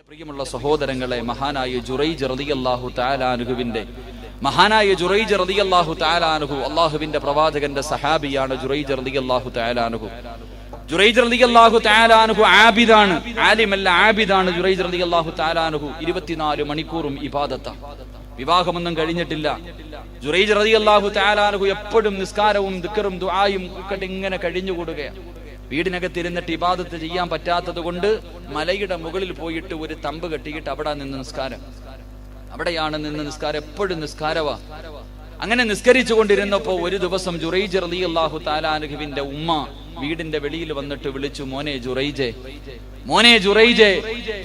പ്രിയമുള്ള സഹോദരങ്ങളെ, മഹാനായ ജുറൈജ് റളിയല്ലാഹു തആല അൻഹു അല്ലാഹുവിന്റെ പ്രവാചകന്റെ സഹാബിയാണ്. ജുറൈജ് റളിയല്ലാഹു തആല അൻഹു ആബിദാണ്, ആലിമല്ല ആബിദാണ്. ജുറൈജ് റളിയല്ലാഹു തആല അൻഹു 24 മണിക്കൂറും ഇബാദത്താണ്. വിവാഹമൊന്നും കഴിഞ്ഞിട്ടില്ല. ജുറൈജ് റളിയല്ലാഹു തആല അൻഹു എപ്പോഴും നിസ്കാരവും ദിക്റും ദുആയും ഒക്കെ ഇങ്ങനെ കഴിഞ്ഞുകൂടുകയാണ്. വീടിനകത്തിരുന്നിട്ട് ഇബാദത്ത് ചെയ്യാൻ പറ്റാത്തത് കൊണ്ട് മലയുടെ മുകളിൽ പോയിട്ട് ഒരു തമ്പ് കെട്ടിയിട്ട് അവിടെയാണ് നിന്ന് നിസ്കാരം. എപ്പോഴും നിസ്കാരവാ. അങ്ങനെ നിസ്കരിച്ചു കൊണ്ടിരുന്നപ്പോ ഒരു ദിവസം ജുറൈജ് റളിയല്ലാഹു തആല അൻഹുവിന്റെ ഉമ്മ വീടിന്റെ വെളിയിൽ വന്നിട്ട് വിളിച്ചു, മോനെ ജുറൈജ്.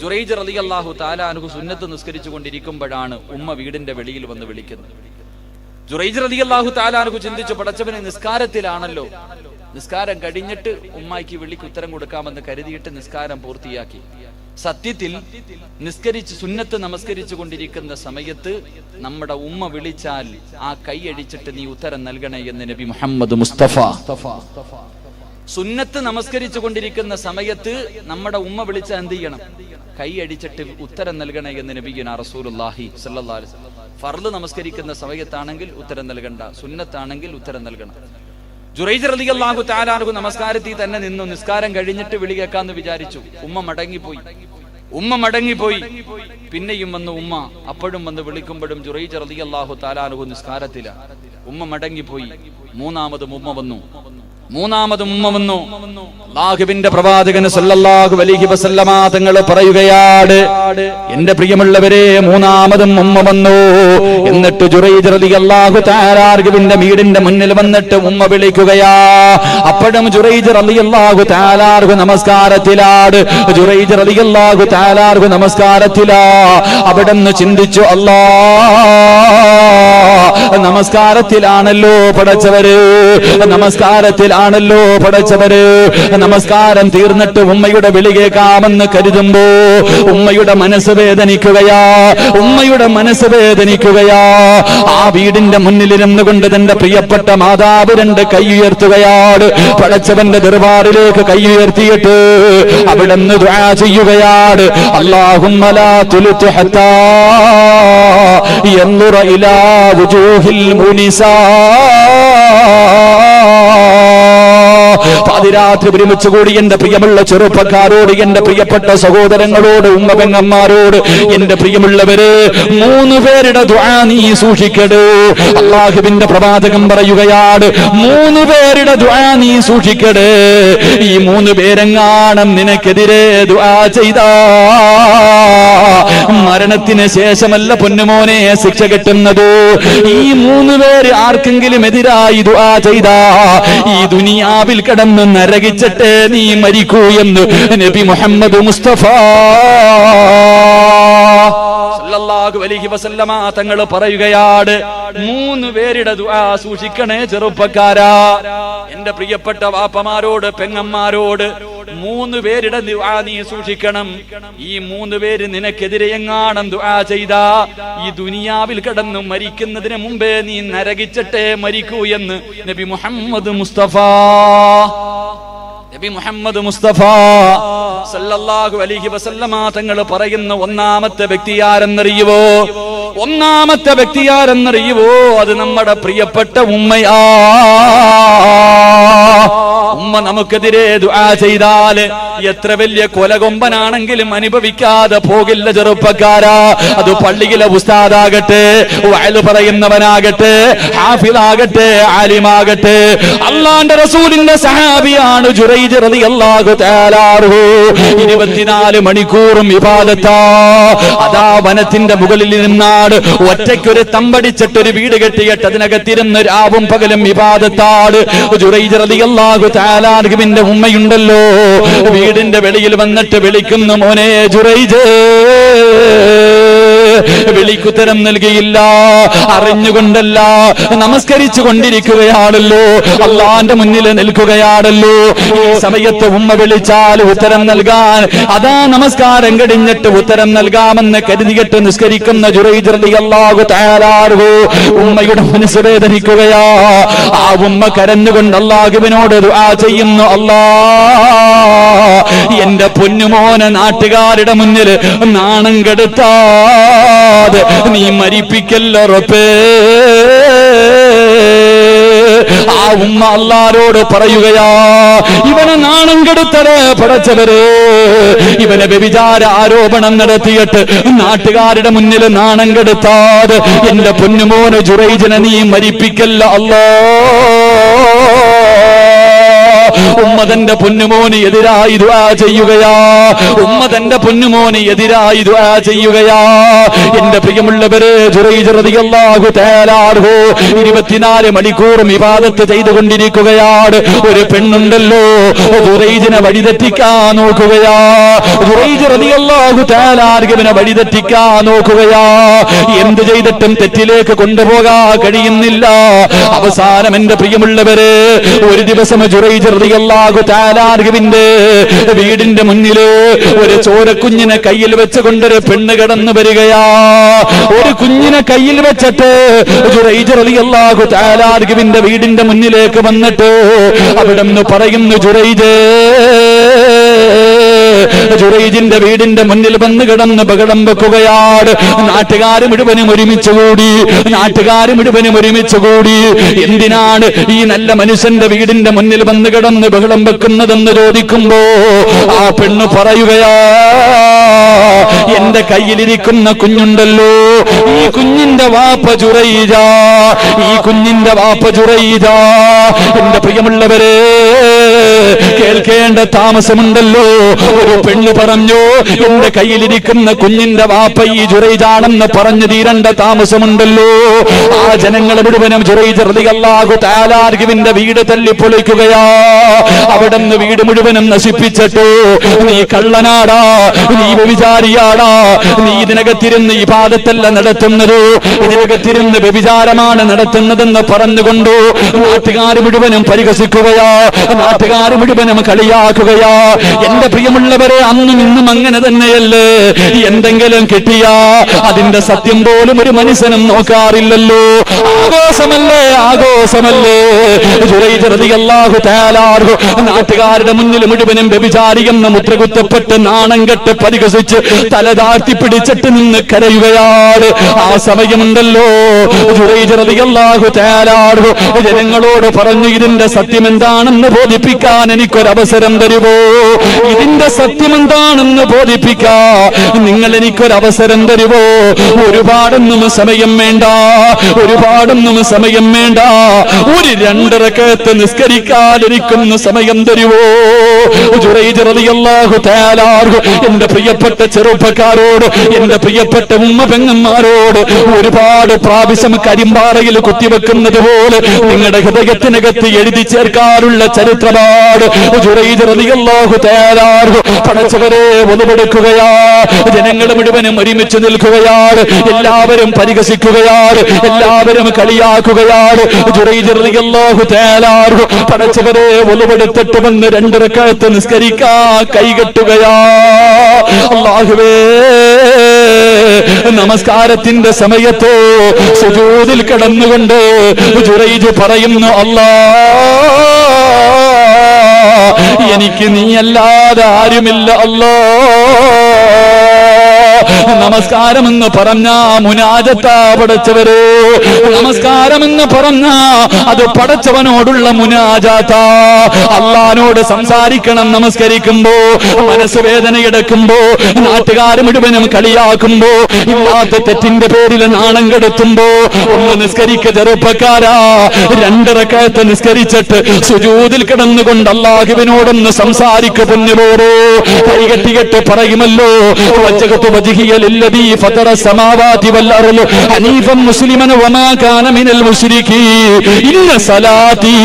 ജുറൈജ് റളിയല്ലാഹു തആല അൻഹു സുന്നത്ത് നിസ്കരിച്ചു കൊണ്ടിരിക്കുമ്പോഴാണ് ഉമ്മ വീടിന്റെ വെളിയിൽ വന്ന് വിളിക്കുന്നത്. ജുറൈജ് റളിയല്ലാഹു തആല അൻഹു ചിന്തിച്ചു, പടച്ചവനെ നിസ്കാരത്തിലാണല്ലോ. നിസ്കാരം കഴിഞ്ഞിട്ട് ഉമ്മായിക്ക് വിളിക്ക് ഉത്തരം കൊടുക്കാമെന്ന് കരുതിയിട്ട് നിസ്കാരം പൂർത്തിയാക്കി. സത്യത്തിൽ സുന്നത്ത് നമസ്കരിച്ചു കൊണ്ടിരിക്കുന്ന സമയത്ത് നമ്മുടെ ഉമ്മ വിളിച്ചാൽ ആ കൈയടിച്ചിട്ട് നീ ഉത്തരം നൽകണേ എന്ന് നബി മുഹമ്മദ് മുസ്തഫ. സുന്നത്ത് നമസ്കരിച്ചു കൊണ്ടിരിക്കുന്ന സമയത്ത് നമ്മുടെ ഉമ്മ വിളിച്ചാൽ എന്ത് ചെയ്യണം? കൈയടിച്ചിട്ട് ഉത്തരം നൽകണേ എന്ന് നബിയുന റസൂലുള്ളാഹി സ്വല്ലല്ലാഹു അലൈഹി വസല്ലം. ഫർള് നമസ്കരിക്കുന്ന സമയത്താണെങ്കിൽ ഉത്തരം നൽകണ്ട, സുന്നത്താണെങ്കിൽ ഉത്തരം നൽകണം. ജുറൈജ് റളിയല്ലാഹു തആല അൻഹു നമസ്കാരത്തിൽ തന്നെ നിന്നു. നിസ്കാരം കഴിഞ്ഞിട്ട് വിളി കേൾക്കാന്ന് വിചാരിച്ചു. ഉമ്മ മടങ്ങിപ്പോയി. പിന്നെയും വന്നു ഉമ്മ. അപ്പോഴും വന്ന് വിളിക്കുമ്പോഴും ജുറൈജ് റളിയല്ലാഹു തആല അൻഹു നിസ്കാരത്തിലാണ്. ഉമ്മ മടങ്ങിപ്പോയി. മൂന്നാമതും ഉമ്മ വന്നു. അല്ലാഹുവിന്റെ പ്രവാചകൻ സല്ലല്ലാഹു അലൈഹി വസല്ലമ തങ്ങൾ പറയുകയാണ്, എന്റെ പ്രിയമുള്ളവരെ, മൂന്നാമതും ഉമ്മ വന്നു. എന്നിട്ട് ജുറൈജ് റളിയല്ലാഹു തആല അൻഹുവിന്റെ വീടിന്റെ മുന്നിൽ വന്നിട്ട് ഉമ്മ വിളിക്കുകയാ. അപ്പോഴും ജുറൈജ് റളിയല്ലാഹു തആല അൻഹു നമസ്കാരത്തിലാണ്. ജുറൈജ് റളിയല്ലാഹു തആല അൻഹു നമസ്കാരത്തിലാ. അവിടെന്ന് ചിന്തിച്ചു, അല്ലാഹ് നമസ്കാരത്തിലാണല്ലോ പടച്ചവര്, നമസ്കാരം തീർന്നിട്ട് ഉമ്മയുടെ വിളി കേൾക്കാമെന്ന് കരുതുമ്പോ ഉമ്മയുടെ മനസ്സ് വേദനിക്കുകയാ. ആ വീടിന്റെ മുന്നിലിരുന്നു കൊണ്ട് തന്റെ പ്രിയപ്പെട്ട മാതാവ് 2 കൈ ഉയർത്തുകയാണ്. പടച്ചവന്റെ ദർബാറിലേക്ക് കൈ ഉയർത്തിയിട്ട് അവിടുന്ന് ദുആ ചെയ്യുകയാണ്, അല്ലാഹുമ്മ ലാ തുൽതു ഹത്താ യൻദുറ ഇലാ വുജൂഹിൽ മുനിസാ. പാതിരാത്രി ഒരുമിച്ച് കൂടി എന്റെ പ്രിയമുള്ള ചെറുപ്പക്കാരോട്, എന്റെ പ്രിയപ്പെട്ട സഹോദരങ്ങളോട്, ഉമ്മപെങ്ങന്മാരോട്, എന്റെ പ്രിയമുള്ളവര്, 3 പേരുടെ ദുആ നീ സൂക്ഷിക്കടേ. അല്ലാഹുവിന്റെ പ്രവാചകൻ പറയുകയാണ്, 3 പേരുടെ ദുആ നീ സൂക്ഷിക്കടേ. ഈ 3 പേരെങ്ങാനും നിനക്കെതിരെ ദുആ ചെയ്താ മരണത്തിന് ശേഷമല്ല പൊന്നുമോനെ ശിക്ഷ കിട്ടുന്നത്. ഈ 3 പേര് ആർക്കെങ്കിലും എതിരായി ദുആ ചെയ്താ ഈ ദുനിയാവിൽ കടന്ന് നരകിച്ചിട്ട് നീ മരിക്കൂ എന്ന് നബി മുഹമ്മദ് മുസ്തഫ സല്ലല്ലാഹു അലൈഹി വസല്ലമ തങ്ങൾ പറയുകയാണ്, 3 പേരുടെ ദുആ സൂക്ഷിക്കണേ ചെറുപ്പക്കാരാ. എന്റെ പ്രിയപ്പെട്ട വാപ്പമാരോട്, പെങ്ങന്മാരോട്, 3 പേരുടെ ദുആ നീ സൂക്ഷിക്കണം. ഈ 3 പേര് നിനക്കെതിരെ എങ്ങാനും ദുആ ചെയ്താ ഈ ദുനിയാവിൽ കിടന്ന് മരിക്കുന്നതിന് മുമ്പേ നീ നരകിച്ചിട്ടേ മരിക്കൂ എന്ന് നബി മുഹമ്മദ് മുസ്തഫ സല്ലല്ലാഹു അലൈഹി വസല്ലമ തങ്ങൾ പറയുന്ന ഒന്നാമത്തെ വ്യക്തി ആരെന്നറിയുവോ? അത് നമ്മുടെ പ്രിയപ്പെട്ട ഉമ്മയാ. ഉമ്മ നമുക്കെതിരെ ദുആ ചെയ്താല് എത്ര വലിയ കൊലകൊമ്പനാണെങ്കിലും അനുഭവിക്കാതെ പോകില്ല ചെറുപ്പക്കാരാ. അത് പള്ളിയിലെ ഉസ്താദാകട്ടെ, വഅല് പറയുന്നവനാകട്ടെ, ഹാഫിളാകട്ടെ, ആലിമാകട്ടെ, അല്ലാഹുവിന്റെ റസൂലിന്റെ സഹാബിയാണ് ജുറൈജ് റളിയല്ലാഹു തആല അൻഹു. 24 മണിക്കൂറും ഇബാദത്താ. അതാ വനത്തിന്റെ മുകളിൽ നിന്നാണ് ഒറ്റയ്ക്കൊരു തമ്പടിച്ചിട്ടൊരു വീട് കെട്ടിയിട്ട് അതിനകത്തിരുന്ന് രാവും പകലും ഇബാദത്താണ്. ജുറൈജ് റളിയല്ലാഹു തആല അൻഹുവിന്റെ ഉമ്മയുണ്ടല്ലോ, വീടിന്റെ വെളിയിൽ വന്നിട്ട് വിളിക്കുന്നു, മോനെ ജുറൈജ്. വിളിക്കുത്തരം നൽകിയില്ല. അറിഞ്ഞുകൊണ്ടല്ല, നമസ്കരിച്ചു കൊണ്ടിരിക്കുകയാണല്ലോ, അള്ളാന്റെ മുന്നിൽ നിൽക്കുകയാണല്ലോ. ഈ സമയത്ത് ഉമ്മ വിളിച്ചാൽ ഉത്തരം നൽകാൻ, അതാ നമസ്കാരം കഴിഞ്ഞിട്ട് ഉത്തരം നൽകാമെന്ന് കരുതിയിട്ട് നിസ്കരിക്കുന്ന ജുറൈജ് റളിയല്ലാഹു തആല അൻഹു ഉമ്മയുടെ മനസ്സ് വേദനിക്കുകയാ. ആ ഉമ്മ കരഞ്ഞുകൊണ്ട് അല്ലാഹുവിനോട് ദുആ ചെയ്യുന്നു, അല്ലാഹ് എന്റെ പൊന്നുമോനെ നാട്ടുകാരുടെ മുന്നിൽ നാണം കെടുത്താതെ നീ മരിപ്പിക്കല്ല റബ്ബേ. ആ ഉമ്മ അല്ലാഹുവോട് പറയുകയാ, ഇവനെ നാണം കെടുത്തത് പടച്ചവരെ, ഇവനെ വ്യഭിചാര ആരോപണം നടത്തിയിട്ട് നാട്ടുകാരുടെ മുന്നിൽ നാണം കെടുത്താതെ എന്റെ പൊന്നുമോനെ ജുറൈജിനെ നീ മരിപ്പിക്കല്ല അല്ലാഹ്. ഉമ്മ തന്റെ പൊന്നുമോന് എതിരായി ദുആ ചെയ്യുകയാ, ഉമ്മ തന്റെ പൊന്നുമോന് എതിരായി ദുആ ചെയ്യുകയാ. എന്റെ പ്രിയമുള്ളവരെ, ജുറൈജ് റളിയല്ലാഹു തആല അൻഹു 24 മണിക്കൂറും ഇബാദത്ത് ചെയ്തുകൊണ്ടിരിക്കുകയാണ്. ഒരു പെണ്ണുണ്ടല്ലോ ജുറൈജിനെ വഴിതെറ്റിക്കാൻ നോക്കുകയാ, ജുറൈജ് റളിയല്ലാഹു തആല അൻഹുവിനെ വഴിതെറ്റിക്കാൻ നോക്കുകയാ. എന്ത് ചെയ്തിട്ടും തെറ്റിലേക്ക് കൊണ്ടുപോകാൻ കഴിയുന്നില്ല. അവസാനം എന്റെ പ്രിയമുള്ളവരെ, ഒരു ദിവസം ജുറൈജ് റളിയല്ലാഹു തആല അൻഹുവിന്റെ വീടിന്റെ മുന്നില് ഒരു ചോരക്കുഞ്ഞിനെ കയ്യിൽ വെച്ചുകൊണ്ടൊരു പെണ്ണ് കടന്നു വരികയാ. ഒരു കുഞ്ഞിനെ കയ്യിൽ വെച്ചിട്ട് ജുറൈജ് റളിയല്ലാഹു തആല അൻഹുവിന്റെ വീടിന്റെ മുന്നിലേക്ക് വന്നിട്ട് അവിടുന്ന് പറയുന്നു, ജുറൈജിന്റെ വീടിന്റെ മുന്നിൽ വന്ന് കിടന്ന് ബഹളം വെക്കുകയാണ്. നാട്ടുകാർ മുഴുവനും ഒരുമിച്ച് കൂടി എന്തിനാണ് ഈ നല്ല മനുഷ്യന്റെ വീടിന്റെ മുന്നിൽ വന്ന് കിടന്ന് ബഹളം വെക്കുന്നതെന്ന് ചോദിക്കുമ്പോ ആ പെണ്ണ് പറയുകയാ, എന്റെ കയ്യിലിരിക്കുന്ന കുഞ്ഞുണ്ടല്ലോ, ഈ കുഞ്ഞിന്റെ വാപ്പ ജുറൈജാ, ഈ കുഞ്ഞിന്റെ വാപ്പ ജുറൈജാ. എന്റെ പ്രിയമുള്ളവരെ, കേൾക്കേണ്ട താമസമുണ്ടല്ലോ. ഒരു പെണ്ണ് പറഞ്ഞു, എന്റെ കയ്യിലിരിക്കുന്ന കുഞ്ഞിന്റെ വാപ്പ ഈ ജുറൈജാണെന്ന് പറഞ്ഞു തീരേണ്ട താമസമുണ്ടല്ലോ. ആ ജനങ്ങളെ മുഴുവനും ജുറൈജ് റളിയല്ലാഹു തആല അൻഹുവിന്റെ വീട് തല്ലിപ്പൊളിക്കുകയാ. അവിടുന്ന് വീട് മുഴുവനും നശിപ്പിച്ചിട്ടു, നീ കള്ളനാടാ, നീ വ്യഭിചാരിയാടാ, നീ ഇതിനകത്തിരുന്ന് ഇബാദത്തല്ല നടത്തുന്നത്, ഇതിനകത്തിരുന്ന് വ്യഭിചാരമാണ് നടത്തുന്നതെന്ന് പറഞ്ഞുകൊണ്ടു നാട്ടുകാർ മുഴുവനും പരിഹസിക്കുകയാ, നാട്ടുകാർ മുഴുവനും കളിയാക്കുകയാ. എന്റെ പ്രിയമുള്ളവരെ, അന്നും ഇന്നും അങ്ങനെ തന്നെയല്ലേ? എന്തെങ്കിലും കിട്ടിയാ അതിന്റെ സത്യം പോലും ഒരു മനുഷ്യനും നോക്കാറില്ലല്ലോ. ആഘോഷമല്ലേ ജുറൈജ് റളിയല്ലാഹു തആല അൻഹു നാട്ടുകാരുടെ മുന്നിൽ മുഴുവനും വ്യഭിചാരിയെന്ന് മുദ്രകുത്തപ്പെട്ട് നാണം കെട്ട് പരിഹസിച്ച് തല താഴ്ത്തി പിടിച്ചിട്ട് നിന്ന് കരയുകയാണ്. ആ സമയമുണ്ടല്ലോ ജുറൈജ് റളിയല്ലാഹു തആല അൻഹു ജനങ്ങളോട് പറഞ്ഞു, ഇതിന്റെ സത്യം എന്താണെന്ന് ബോധിപ്പിക്കാൻ എനിക്കൊരവസരം തരുമോ? ഇതിന്റെ സത്യം എന്താണെന്ന് ബോധിപ്പിക്കാൻ നിങ്ങൾ എനിക്കൊരവസരം തരുമോ? ഒരുപാടൊന്നും സമയം വേണ്ട, ഒരു 2 റക്അത്ത് നിസ്കരിക്കാൻ എനിക്കൊന്ന് സമയം തരുമോ? ജുറൈജ് റളിയല്ലാഹു തആല അൻഹു എന്റെ പ്രിയപ്പെട്ട ചെറുപ്പക്കാരോട്, എന്റെ പ്രിയപ്പെട്ട ഉമ്മ പെങ്ങന്മാരോട് ഒരുപാട് പ്രാവശ്യം കരിമ്പാറയിൽ കുത്തിവെക്കുന്നത് പോലെ നിങ്ങളുടെ ഹൃദയത്തിനകത്ത് എഴുതി ചേർക്കാനുള്ള ചരിത്രമാണ് ജുറൈജ് റളിയല്ലാഹു തആല അൻഹു. പടച്ചവരെ ഒന്നുപെടുക്കുകയാ, ജനങ്ങൾ മുഴുവനും ഒരുമിച്ച് നിൽക്കുകയാണ്, എല്ലാവരും പരിഹസിക്കുകയാണ്, എല്ലാവരും കളിയാക്കുകയാണ്. ജുറൈജ് റളിയല്ലാഹു തആല അൻഹു പടച്ചവരെ ഒന്നുപെടുത്തിട്ട് വന്ന് 2 റക്അത്ത് നിസ്കരിക്കാൻ കൈകെട്ടുകയാ. അല്ലാഹുവേ, നമസ്കാരത്തിന്റെ സമയത്ത് സുജൂദിൽ കിടന്നുകൊണ്ട് ജുറൈജ് പറയുന്നു, അല്ലാഹ്, എനിക്ക് നീയല്ലാതെ ആരുമില്ല അല്ലാഹ്. നമസ്കാരമെന്ന് പറഞ്ഞ മുനാജത്താ പടച്ചവരെ, നമസ്കാരമെന്ന് പറഞ്ഞ അത് പടച്ചവനോടുള്ള മുനാജാത്താ. അള്ളാനോട് സംസാരിക്കണം നമസ്കരിക്കുമ്പോ, മനസ്സ് വേദനയെടുക്കുമ്പോ, നാട്ടുകാർ മുഴുവനും കളിയാക്കുമ്പോ, ഇല്ലാത്ത തെറ്റിന്റെ പേരിൽ നാണം കെടുത്തുമ്പോ ഒന്ന് നിസ്കരിക്ക ചെറുപ്പക്കാരാ. 2 റക്അത്ത് നിസ്കരിച്ചിട്ട് സുജൂദിൽ കിടന്നുകൊണ്ട് അല്ലാഹുവിനോടൊന്ന് സംസാരിക്കു പൊന്നുപോരോ. കൈകെട്ടികെട്ട് പറയുമല്ലോ, വജ്ജഹതു വജ്ഹിയ ലില്ലദീ ഫതറ السماوات والأرض حنيفا مسلما وما كان من المشركين إن صلاتي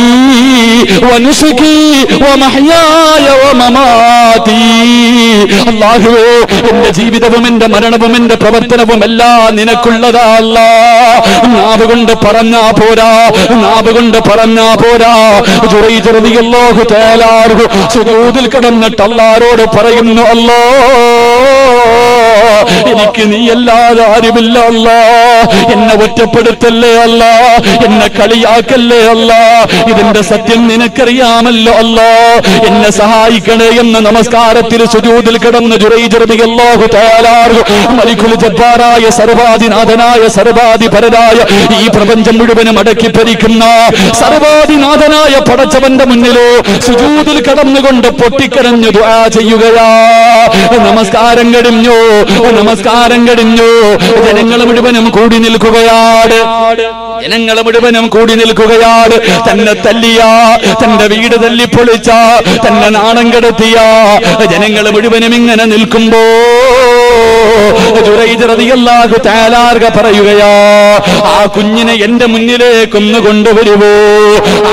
ونسكي ومحياي ومماتي. അല്ലാഹുവേ, എന്റെ ജീവിതവും എന്റെ മരണവും എന്റെ പ്രവർത്തനവും എല്ലാം നിനക്കുള്ളതാ അല്ലാഹ്. നാവ് കൊണ്ട് പറഞ്ഞാ പോരാ. ജുറൈജ് റളിയല്ലാഹു തആല അൻഹു സുജൂദിൽ കിടന്നിട്ട് അല്ലാഹുവോട് പറയുന്നു, അല്ലാഹ്, എനിക്ക് നീയല്ലാതെ ആരുമില്ല അല്ലാ, എന്നെ ഒറ്റപ്പെടുത്തല്ലേ അല്ലാ, എന്നെ കളിയാക്കല്ലേ അല്ലാ, ഇതിന്റെ സത്യം നിനക്കറിയാമല്ലോ അല്ലാ, എന്നെ സഹായിക്കണേ എന്ന് നമസ്കാരത്തിൽ സുജൂദിൽ കിടന്ന് ജുറൈജ് റളിയല്ലാഹു തആല മലിക്കുൽ ജബ്ബാറായ സർവാധിനാഥനായ സർവാധിപരനായ ഈ പ്രപഞ്ചം മുഴുവനും അടക്കി ഭരിക്കുന്ന സർവാധിനാഥനായ പടച്ചവന്റെ മുന്നിലോ സുജൂദിൽ കടന്നുകൊണ്ട് പൊട്ടിക്കരഞ്ഞു ദുആ ചെയ്യുകയാ. നമസ്കാരം കഴിഞ്ഞു, നമസ്കാരം കഴിഞ്ഞു. ജനങ്ങൾ മുഴുവനും കൂടി നിൽക്കുകയാണ്, ജനങ്ങൾ മുഴുവനും കൂടി നിൽക്കുകയാണ്. തന്നെ തല്ലിയ, തന്റെ വീട് തല്ലിപ്പൊളിച്ച, തന്നെ നാണം കെടുത്തിയ ജനങ്ങൾ മുഴുവനും ഇങ്ങനെ നിൽക്കുമ്പോ ജുറൈജ് റളിയല്ലാഹു തആല പറയുകയാ, ആ കുഞ്ഞിനെ എന്റെ മുന്നിലേക്കൊന്ന് കൊണ്ടുവരുവോ,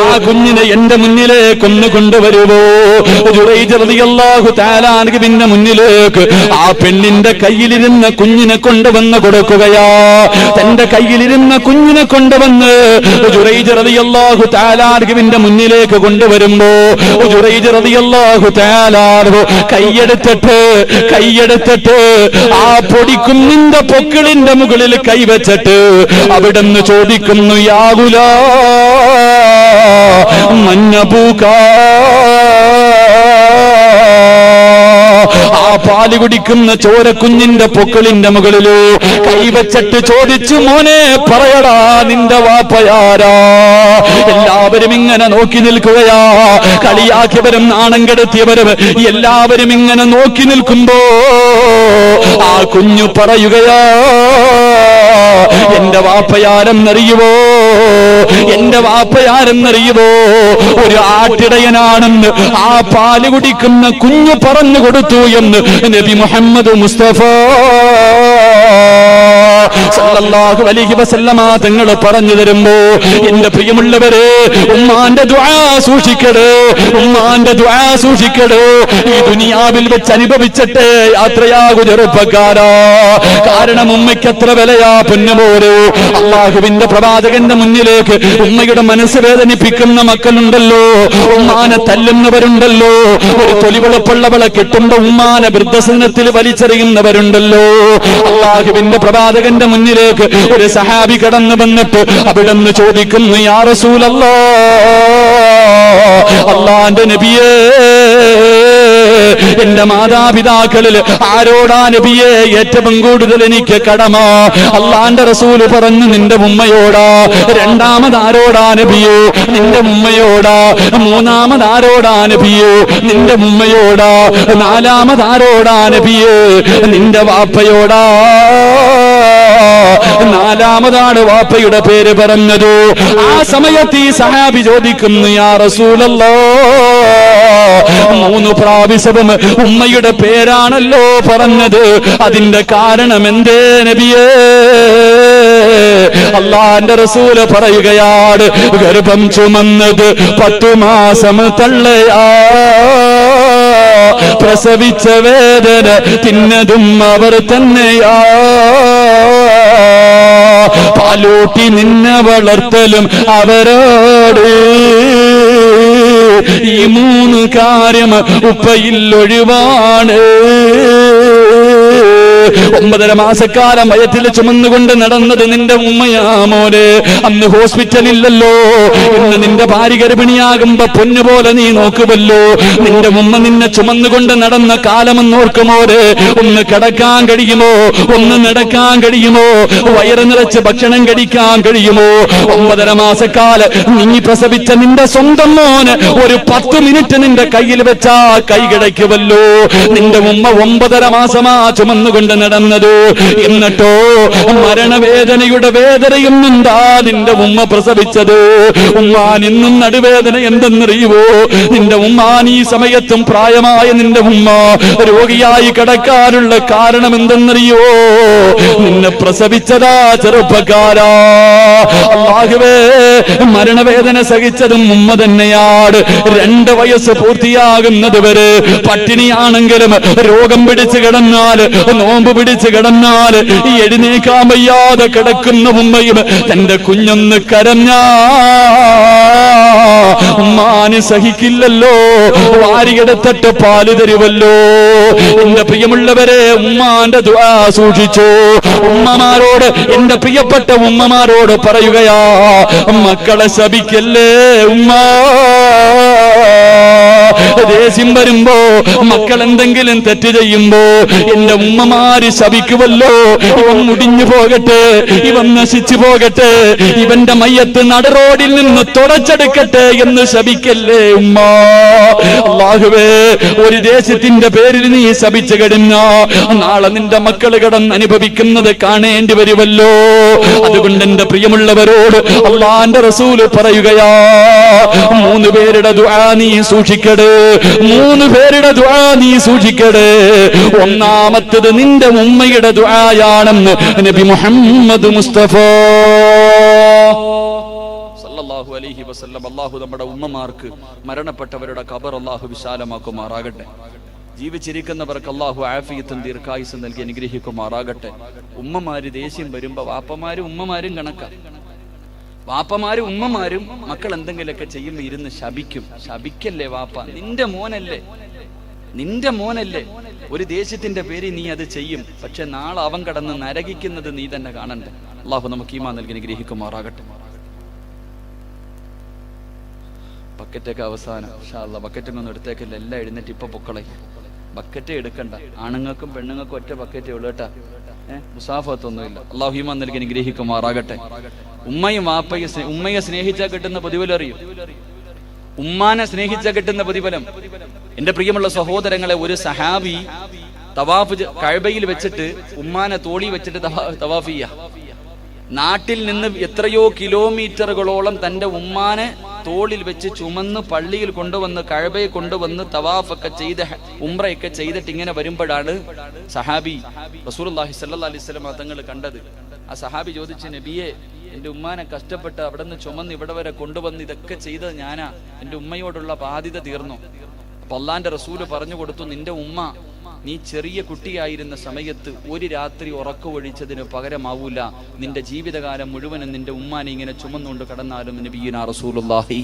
ആ കുഞ്ഞിനെ എന്റെ മുന്നിലേക്കൊന്ന് കൊണ്ടുവരുവോ. ജുറൈജ് റളിയല്ലാഹു തആല പിന്നെ മുന്നിലേക്ക് ആ പെണ്ണിന്റെ കയ്യിലിരുന്ന കുഞ്ഞിനെ കൊണ്ടുവന്ന് കൊടുക്കുകയാ. തന്റെ കയ്യിലിരുന്ന കുഞ്ഞിനെ കൊണ്ടുവന്ന് ജുറൈജ് റളിയല്ലാഹു തആല ന്റെ മുന്നിലേക്ക് കൊണ്ടുവരുമ്പോ ജുറൈജ് റളിയല്ലാഹു തആല കൈയെടുത്തിട്ട് ആ പൊടിക്കുന്നിന്റെ പൊക്കിളിന്റെ മുകളിൽ കൈവച്ചിട്ട് അവിടുന്ന് ചോദിക്കുന്നു, യാ ഗുലാം മന്നബൂകാ. ആ പാല് കുടിക്കുന്ന ചോരക്കുഞ്ഞിന്റെ പൊക്കിളിന്റെ മുകളിലോ കൈവച്ചിട്ട് ചോദിച്ചു, മോനെ പറയടാ നിന്റെ വാപ്പയാരാ. എല്ലാവരും ഇങ്ങനെ നോക്കി നിൽക്കുകയാ, കളിയാക്കിയവരും നാണം കെടുത്തിയവരും എല്ലാവരും ഇങ്ങനെ നോക്കി നിൽക്കുമ്പോ ആ കുഞ്ഞു പറയുകയാ, എന്റെ വാപ്പയാരെന്നറിയുവോ, എന്റെ വാപ്പയാരെന്നറിയുവോ, ഒരു ആട്ടിടയനാണെന്ന് ആ പാല് കുടിക്കുന്ന കുഞ്ഞു പറഞ്ഞു കൊടുത്തു എന്ന് നബി മുഹമ്മദ് മുസ്തഫ സല്ലല്ലാഹു അലൈഹി വസല്ലമ തങ്ങൾ പറഞ്ഞു തരുമ്പോ എന്റെ പ്രിയമുള്ളവരെ, ഉമ്മാന്റെ ദുആ സൂക്ഷിക്കടേ, ഉമ്മാന്റെ ദുആ സൂക്ഷിക്കടേ. ഈ ദുനിയാവിൽ വെച്ച് അനുഭവിച്ചിട്ട് യാത്രയാകു ചെറുപ്പക്കാരാ. കാരണം ഉമ്മയ്ക്ക് എത്ര വിലയാ പൊന്നുപോരോ. അള്ളാഹുവിന്റെ പ്രവാചകന്റെ മുന്നിലേക്ക് ഉമ്മയുടെ മനസ്സ് വേദനിപ്പിക്കുന്ന മക്കളുണ്ടല്ലോ, ഉമ്മാനെ തല്ലുന്നവരുണ്ടല്ലോ, ഒരു തൊലിവെളുപ്പുള്ളവളെ കിട്ടുമ്പോ ഉമ്മാനെ വൃദ്ധസദനത്തിൽ വലിച്ചെറിയുന്നവരുണ്ടല്ലോ. അള്ളാഹുവിന്റെ പ്രവാചകന്റെ മുന്നിലേക്ക് ഒരു സഹാബി കടന്നു വന്നിട്ട് അവിടുന്ന് ചോദിക്കുന്നു, യാ റസൂലല്ലാഹ്, അല്ലാഹുവിന്റെ നബിയേ, എന്റെ മാതാപിതാക്കളിൽ ആരോടാ നബിയെ ഏറ്റവും കൂടുതൽ എനിക്ക് കടമ? അല്ലാഹുവിന്റെ റസൂല് പറഞ്ഞു, നിന്റെ ഉമ്മയോടാ. രണ്ടാമതാരോടാ നബിയോ? നിന്റെ ഉമ്മയോടാ. മൂന്നാമതാരോടാ നബിയോ? നിന്റെ ഉമ്മയോടാ. നാലാമതാരോടാ നബിയോ? നിന്റെ വാപ്പയോടാ. നാലാമതാണ് വാപ്പയുടെ പേര് പറഞ്ഞത്. ആ സമയത്ത് ഈ സഹാബി ചോദിക്കുന്നു, യാ റസൂലല്ലാഹ്, 3 പ്രാവശ്യവും ഉമ്മയുടെ പേരാണല്ലോ പറഞ്ഞത്, അതിന്റെ കാരണം എന്തേ നബിയേ? അല്ലാഹുവിന്റെ റസൂല് പറയുകയാണ്, ഗർഭം ചുമന്നത് 10 മാസം തള്ളയാ, പ്രസവിച്ച വേദന തിന്നതും അവർ തന്നെയാ, പാലൂട്ടി നിന്നെ വളർത്തലും അവരോട്. ഈ 3 കാര്യം ഉപ്പയിൽ ഒഴിവാണ്. 9.5 മാസക്കാലം വയറ്റിൽ ചുമന്നുകൊണ്ട് നടന്നത് നിന്റെ ഉമ്മയാ മോനെ. അന്ന് ഹോസ്പിറ്റലില്ലല്ലോ. ഇന്ന് നിന്റെ ഭാര്യ ഗർഭിണിയാകുമ്പോ പൊന്നുപോലെ നീ നോക്കുമല്ലോ. നിന്റെ ഉമ്മ നിന്നെ ചുമന്നുകൊണ്ട് നടന്ന കാലമെന്ന് ഓർക്കുമോരെ. ഒന്ന് കിടക്കാൻ കഴിയുമോ? ഒന്ന് നടക്കാൻ കഴിയുമോ? വയറ് നിറച്ച് ഭക്ഷണം കഴിക്കാൻ കഴിയുമോ? 9.5 മാസക്കാലം നീ പ്രസവിച്ച നിന്റെ സ്വന്തം മോന് ഒരു 10 മിനിറ്റ് നിന്റെ കയ്യിൽ വെച്ചാ കൈ കിടക്കുമല്ലോ. നിന്റെ ഉമ്മ 9.5 മാസമാ ചുമന്നുകൊണ്ട് നടന്നത്. എന്നിട്ടോ മരണവേദനയുടെ വേദനയൊന്നുണ്ടാ നിന്റെ ഉമ്മ പ്രസവിച്ചത്. ഉമ്മാൻ ഇന്നും നടുവേദന എന്തെന്നറിയുവോ? നിന്റെ ഉമ്മാൻ ഈ സമയത്തും പ്രായമായ നിന്റെ ഉമ്മ രോഗിയായി കിടക്കാനുള്ള കാരണം എന്തെന്നറിയോ? നിന്നെ പ്രസവിച്ചതാ ചെറുപ്പക്കാരാ. അല്ലാഹുവേ, മരണവേദന സഹിച്ചതും ഉമ്മ തന്നെയാണ്. 2 വയസ്സ് പൂർത്തിയാകുന്നത് വരെ പട്ടിണിയാണെങ്കിലും രോഗം പിടിച്ചു കിടന്നാൽ, നോമ്പ് പിടിച്ചു കിടന്നാൽ എഴുന്നേക്കാൻ വയ്യാതെ കിടക്കുന്ന ഉമ്മയും തന്റെ കുഞ്ഞൊന്ന് കരഞ്ഞാ ഉമ്മാന് സഹിക്കില്ലല്ലോ, വാരികെടുത്തിട്ട് പാല് തരുമല്ലോ. എന്റെ പ്രിയമുള്ളവരെ, ഉമ്മാന്റെ ദുആ സൂക്ഷിച്ചു. ഉമ്മമാരോട്, എന്റെ പ്രിയപ്പെട്ട ഉമ്മമാരോട് പറയുകയാ, മക്കളെ ശപിക്കല്ലേ ഉമ്മ. ദേഷ്യം വരുമ്പോ, മക്കൾ എന്തെങ്കിലും തെറ്റ് ചെയ്യുമ്പോ എന്റെ ഉമ്മമാര് ശപിക്കുമല്ലോ. ഇവൻ മുടിഞ്ഞു പോകട്ടെ, ഇവൻ നശിച്ചു പോകട്ടെ, ഇവന്റെ മയ്യത്ത് നടുറോഡിൽ നിന്ന് തുടച്ചെടുക്കട്ടെ എന്ന് ശപിക്കല്ലേ ഉമ്മ. അല്ലാഹുവേ, ഒരു ദേശത്തിന്റെ പേരിൽ നീ ശപിച്ചു കഴിഞ്ഞ നാളെ നിന്റെ മക്കൾ കിടന്ന് അനുഭവിക്കുന്നത് കാണേണ്ടി വരുമല്ലോ. അതുകൊണ്ട് എന്റെ പ്രിയമുള്ളവരോട് അല്ലാഹുവിന്റെ റസൂല് പറയുകയാ, 3 പേരുടെ ദുആ നീ സൂക്ഷിക്കടേ, 3 പേരുടെ ദുആ നീ സൂക്ഷിക്കടേ. ഒന്നാമത്തേത് നിന്റെ ഉമ്മയുടെ ദുആയാണെന്ന് നബി മുഹമ്മദ് മുസ്തഫ സല്ലല്ലാഹു അലൈഹി വസല്ലം. അല്ലാഹു നമ്മുടെ ഉമ്മമാർക്ക്, മരണപ്പെട്ടവരുടെ ഖബർ അല്ലാഹു വിശാലമാക്കുമാറാകട്ടെ. ജീവിച്ചിരിക്കുന്നവർക്ക് അല്ലാഹു ആഫിയത്തും ദീർഘായുസ്സും നൽകി അനുഗ്രഹിക്കുമാറാകട്ടെ. ഉമ്മമാര് ദേഷ്യം വരുമ്പോ വാപ്പമാരും ഉമ്മമാരും കണക്കാണ്. വാപ്പമാരും ഉമ്മമാരും മക്കൾ എന്തെങ്കിലുമൊക്കെ ചെയ്യുമ്പോ ഇരുന്ന് ശപിക്കും. ശപിക്കല്ലേ വാപ്പ, നിന്റെ മോനല്ലേ, നിന്റെ മോനല്ലേ. ഒരു ദേശത്തിന്റെ പേര് നീ അത് ചെയ്യും, പക്ഷെ നാളെ അവൻ കടന്ന് നരകിക്കുന്നത് നീ തന്നെ കാണണ്ടേ. അല്ലാഹു നമുക്ക് ഈമാൻ നൽകി അനുഗ്രഹിക്കുമാറാകട്ടെ. ബക്കറ്റൊക്കെ അവസാനം ഇൻഷാ അല്ലാഹ്, ബക്കറ്റൊന്നും എടുത്തേക്കില്ല, എല്ലാം എഴുന്നേറ്റ് ഇപ്പൊ പൊക്കളെ. ബക്കറ്റ് എടുക്കണ്ട, ആണുങ്ങൾക്കും പെണ്ണുങ്ങൾക്കും ഒറ്റ ബക്കറ്റേ ഉള്ളൂ കേട്ടാ. മുസാഫത്തൊന്നുമില്ല. അല്ലാഹു ഈമാൻ നൽകി അനുഗ്രഹിക്കുമാറാകട്ടെ. ഉമ്മയും വാപ്പയും, ഉമ്മയെ സ്നേഹിച്ചാൽ കിട്ടുന്ന പ്രതിഫലം അറിയും, ഉമ്മാനെ സ്നേഹിച്ചാൽ കിട്ടുന്ന പ്രതിഫലം. എന്റെ പ്രിയമുള്ള സഹോദരങ്ങളെ, ഒരു സഹാബി തവാഫ് കഅബയിൽ വെച്ചിട്ട് ഉമ്മാനെ തോളി വെച്ചിട്ട് തവാഫ് ചെയ്യാ. നാട്ടിൽ നിന്ന് എത്രയോ കിലോമീറ്ററുകളോളം തന്റെ ഉമ്മാനെ തോളിൽ വെച്ച് ചുമന്ന് പള്ളിയിൽ കൊണ്ടുവന്ന് കഅബയെ കൊണ്ടുവന്ന് തവാഫൊക്കെ ചെയ്ത് ഉംറയൊക്കെ ചെയ്തിട്ട് ഇങ്ങനെ വരുമ്പോഴാണ് സഹാബി റസൂലുള്ളാഹി സ്വല്ലല്ലാഹി അലൈഹി വസല്ലം തങ്ങൾ കണ്ടത്. ആ സഹാബി ചോദിച്ചു, നബിയെ, എന്റെ ഉമ്മാനെ കഷ്ടപ്പെട്ട് അവിടെ നിന്ന് ചുമന്ന് ഇവിടെ വരെ കൊണ്ടുവന്ന് ഇതൊക്കെ ചെയ്തത് ഞാനാ, എന്റെ ഉമ്മയോടുള്ള ബാധ്യത തീർന്നു. അപ്പൊ അള്ളാന്റെ റസൂല് പറഞ്ഞു കൊടുത്തു, നിന്റെ ഉമ്മ നീ ചെറിയ കുട്ടിയായിരുന്ന സമയത്ത് ഒരു രാത്രി ഉറക്കമൊഴിച്ചതിന് പകരമാവൂല, നിന്റെ ജീവിതകാലം മുഴുവനും നിന്റെ ഉമ്മാനെ ഇങ്ങനെ ചുമന്നുകൊണ്ട് കടന്നാലും നബിയുനാ റസൂലുള്ളാഹി.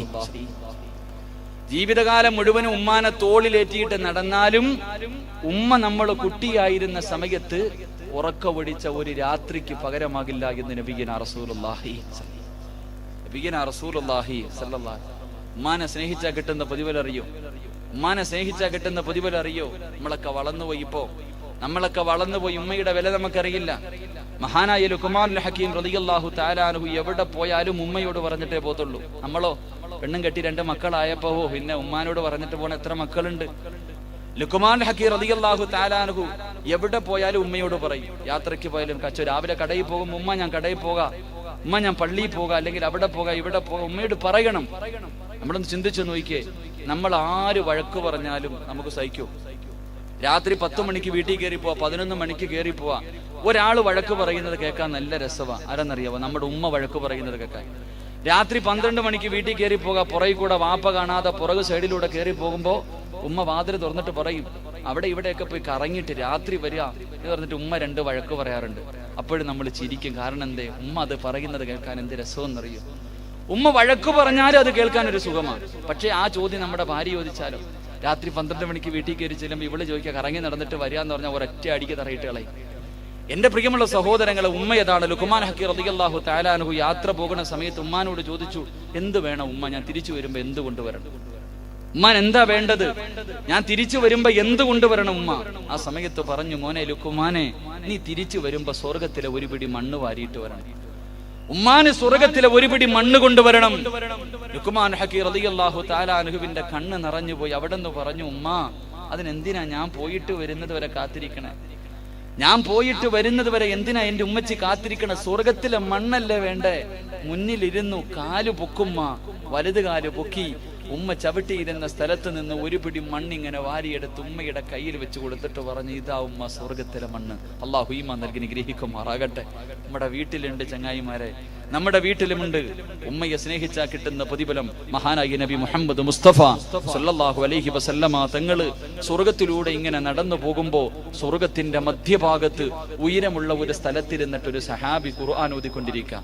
ജീവിതകാലം മുഴുവനും ഉമ്മാനെ തോളിലേറ്റിയിട്ട് നടന്നാലും ഉമ്മ നമ്മൾ കുട്ടിയായിരുന്ന സമയത്ത് ഉറക്കമൊഴിച്ച ഒരു രാത്രിക്ക് പകരമാകില്ല എന്ന് നബിയുനാ റസൂലുള്ളാഹി. നബിയുനാ റസൂലുള്ളാഹി സല്ലല്ലാഹു. ഉമ്മാനെ സ്നേഹിച്ചാൽ കിട്ടുന്ന പ്രതിഫലം അറിയോ? ഉമ്മാനെ സ്നേഹിച്ചാൽ കിട്ടുന്ന പ്രതിഫലം അറിയോ? നമ്മളൊക്കെ വളർന്നുപോയി. ഇപ്പോ നമ്മളൊക്കെ വളർന്നുപോയി, ഉമ്മയുടെ വില നമുക്കറിയില്ല. മഹാനായ ലുഖ്മാനുൽ ഹക്കീം റളിയല്ലാഹു തആല അൻഹു എവിടെ പോയാലും ഉമ്മയോട് പറഞ്ഞിട്ടേ പോത്തുള്ളൂ. നമ്മളോ പെണ്ണും കെട്ടി 2 മക്കളായപ്പോ പിന്നെ ഉമ്മാനോട് പറഞ്ഞിട്ട് പോണ എത്ര മക്കളുണ്ട്. ലുഖ്മാനുൽ ഹക്കീം റളിയല്ലാഹു തആല അൻഹു എവിടെ പോയാലും ഉമ്മയോട് പറയും. യാത്രയ്ക്ക് പോയാലും രാവിലെ കടയിൽ പോകും, ഉമ്മ ഞാൻ കടയിൽ പോകാം, ഉമ്മ ഞാൻ പള്ളിയിൽ പോകാം, അല്ലെങ്കിൽ അവിടെ പോകാം ഇവിടെ പോകാം, ഉമ്മയോട് പറയണം. നമ്മളൊന്ന് ചിന്തിച്ചു നോക്കിയേ, നമ്മൾ ആര് വഴക്ക് പറഞ്ഞാലും നമുക്ക് സഹിക്കൂ. രാത്രി 10 മണിക്ക് വീട്ടിൽ കയറി പോവാ, 11 മണിക്ക് കയറി പോവാ. ഒരാൾ വഴക്ക് പറയുന്നത് കേൾക്കാൻ നല്ല രസമാണ്. ആരെന്നറിയാവോ? നമ്മുടെ ഉമ്മ വഴക്ക് പറയുന്നത് കേൾക്കാൻ. രാത്രി 12 മണിക്ക് വീട്ടിൽ കയറി പോകാം, പുറകിൽ കൂടെ വാപ്പ കാണാതെ പുറകു സൈഡിലൂടെ കയറി പോകുമ്പോ ഉമ്മ വാതിൽ തുറന്നിട്ട് പറയും, അവിടെ ഇവിടെയൊക്കെ പോയി കറങ്ങിയിട്ട് രാത്രി വരിക എന്ന് പറഞ്ഞിട്ട് ഉമ്മ 2 വഴക്ക് പറയാറുണ്ട്. അപ്പോഴും നമ്മൾ ചിരിക്കും. കാരണം എന്തേ? ഉമ്മ അത് പറയുന്നത് കേൾക്കാൻ എന്ത് രസമെന്നറിയോ? ഉമ്മ വഴക്ക് പറഞ്ഞാലും അത് കേൾക്കാൻ ഒരു സുഖമാണ്. പക്ഷേ ആ ചോദ്യം നമ്മുടെ ഭാര്യ ചോദിച്ചാലോ? രാത്രി 12 മണിക്ക് വീട്ടിൽ കയറി ചെല്ലുമ്പോൾ ഇവള് ചോദിക്കുക കറങ്ങി നടന്നിട്ട് വരികയെന്ന് പറഞ്ഞാൽ ഒരൊറ്റ അടിക്ക് തറയിട്ട് കളയും. എന്റെ പ്രിയമുള്ള സഹോദരങ്ങളെ, ഉമ്മ ഏതാണ്? ലുഖ്മാൻ ഹക്കീം റളിയല്ലാഹു തആല അൻഹു യാത്ര പോകുന്ന സമയത്ത് ഉമ്മാനോട് ചോദിച്ചു, എന്ത് വേണം ഉമ്മ, ഞാൻ തിരിച്ചു വരുമ്പോ എന്ത് കൊണ്ടുവരണം? ഉമ്മാൻ എന്താ വേണ്ടത്? ഞാൻ തിരിച്ചു വരുമ്പോ എന്ത് കൊണ്ടുവരണം ഉമ്മ? ആ സമയത്ത് പറഞ്ഞു, മോനെ ലുഖ്മാനെ, നീ തിരിച്ചു വരുമ്പോ സ്വർഗത്തിലെ ഒരു പിടി മണ്ണ് വാരിയിട്ട് വരണം. ഉമ്മാന് സ്വർഗത്തിലെ ഒരു പിടി മണ്ണ് കൊണ്ടുവരണം. ലുഖ്മാൻ ഹക്കീം റളിയല്ലാഹു തആല അൻഹുവിന്റെ കണ്ണ് നിറഞ്ഞു പോയി. അവിടെ നിന്ന് പറഞ്ഞു, ഉമ്മ, അതിനെന്തിനാ ഞാൻ പോയിട്ട് വരുന്നത് വരെ കാത്തിരിക്കണേ? ഞാൻ പോയിട്ട് വരുന്നത് വരെ എന്തിനാ എന്റെ ഉമ്മച്ചി കാത്തിരിക്കണ? സ്വർഗത്തിലെ മണ്ണല്ലേ വേണ്ടേ? മുന്നിലിരുന്നു കാല് പൊക്കുമ്മ, വലത് കാല് പൊക്കി ഉമ്മ ചവിട്ടിയിരുന്ന സ്ഥലത്ത് നിന്ന് ഒരു പിടി മണ്ണിങ്ങനെ വാരിയെടുത്ത് ഉമ്മയുടെ കയ്യിൽ വെച്ച് കൊടുത്തിട്ട് പറഞ്ഞു, ഇതാ ഉമ്മ സ്വർഗത്തിലെ മണ്ണ്. അല്ലാഹു ഈമാൻ നൽകി നിഗ്രഹിക്കുമാറാകട്ടെ. നമ്മുടെ വീട്ടിലുണ്ട് ചങ്ങായിമാരെ, നമ്മുടെ വീട്ടിലുമുണ്ട്. ഉമ്മയെ സ്നേഹിച്ചാൽ കിട്ടുന്ന പ്രതിഫലം മഹാനായ നബി മുഹമ്മദ് മുസ്തഫ സല്ലല്ലാഹു അലൈഹി വസല്ലമ തങ്ങള് സ്വർഗത്തിലൂടെ ഇങ്ങനെ നടന്നു പോകുമ്പോ സ്വർഗത്തിന്റെ മധ്യഭാഗത്ത് ഉയരമുള്ള ഒരു സ്ഥലത്തിരുന്നിട്ട് ഒരു സഹാബി ഖുർആൻ ഓതിക്കൊണ്ടിരിക്കുക.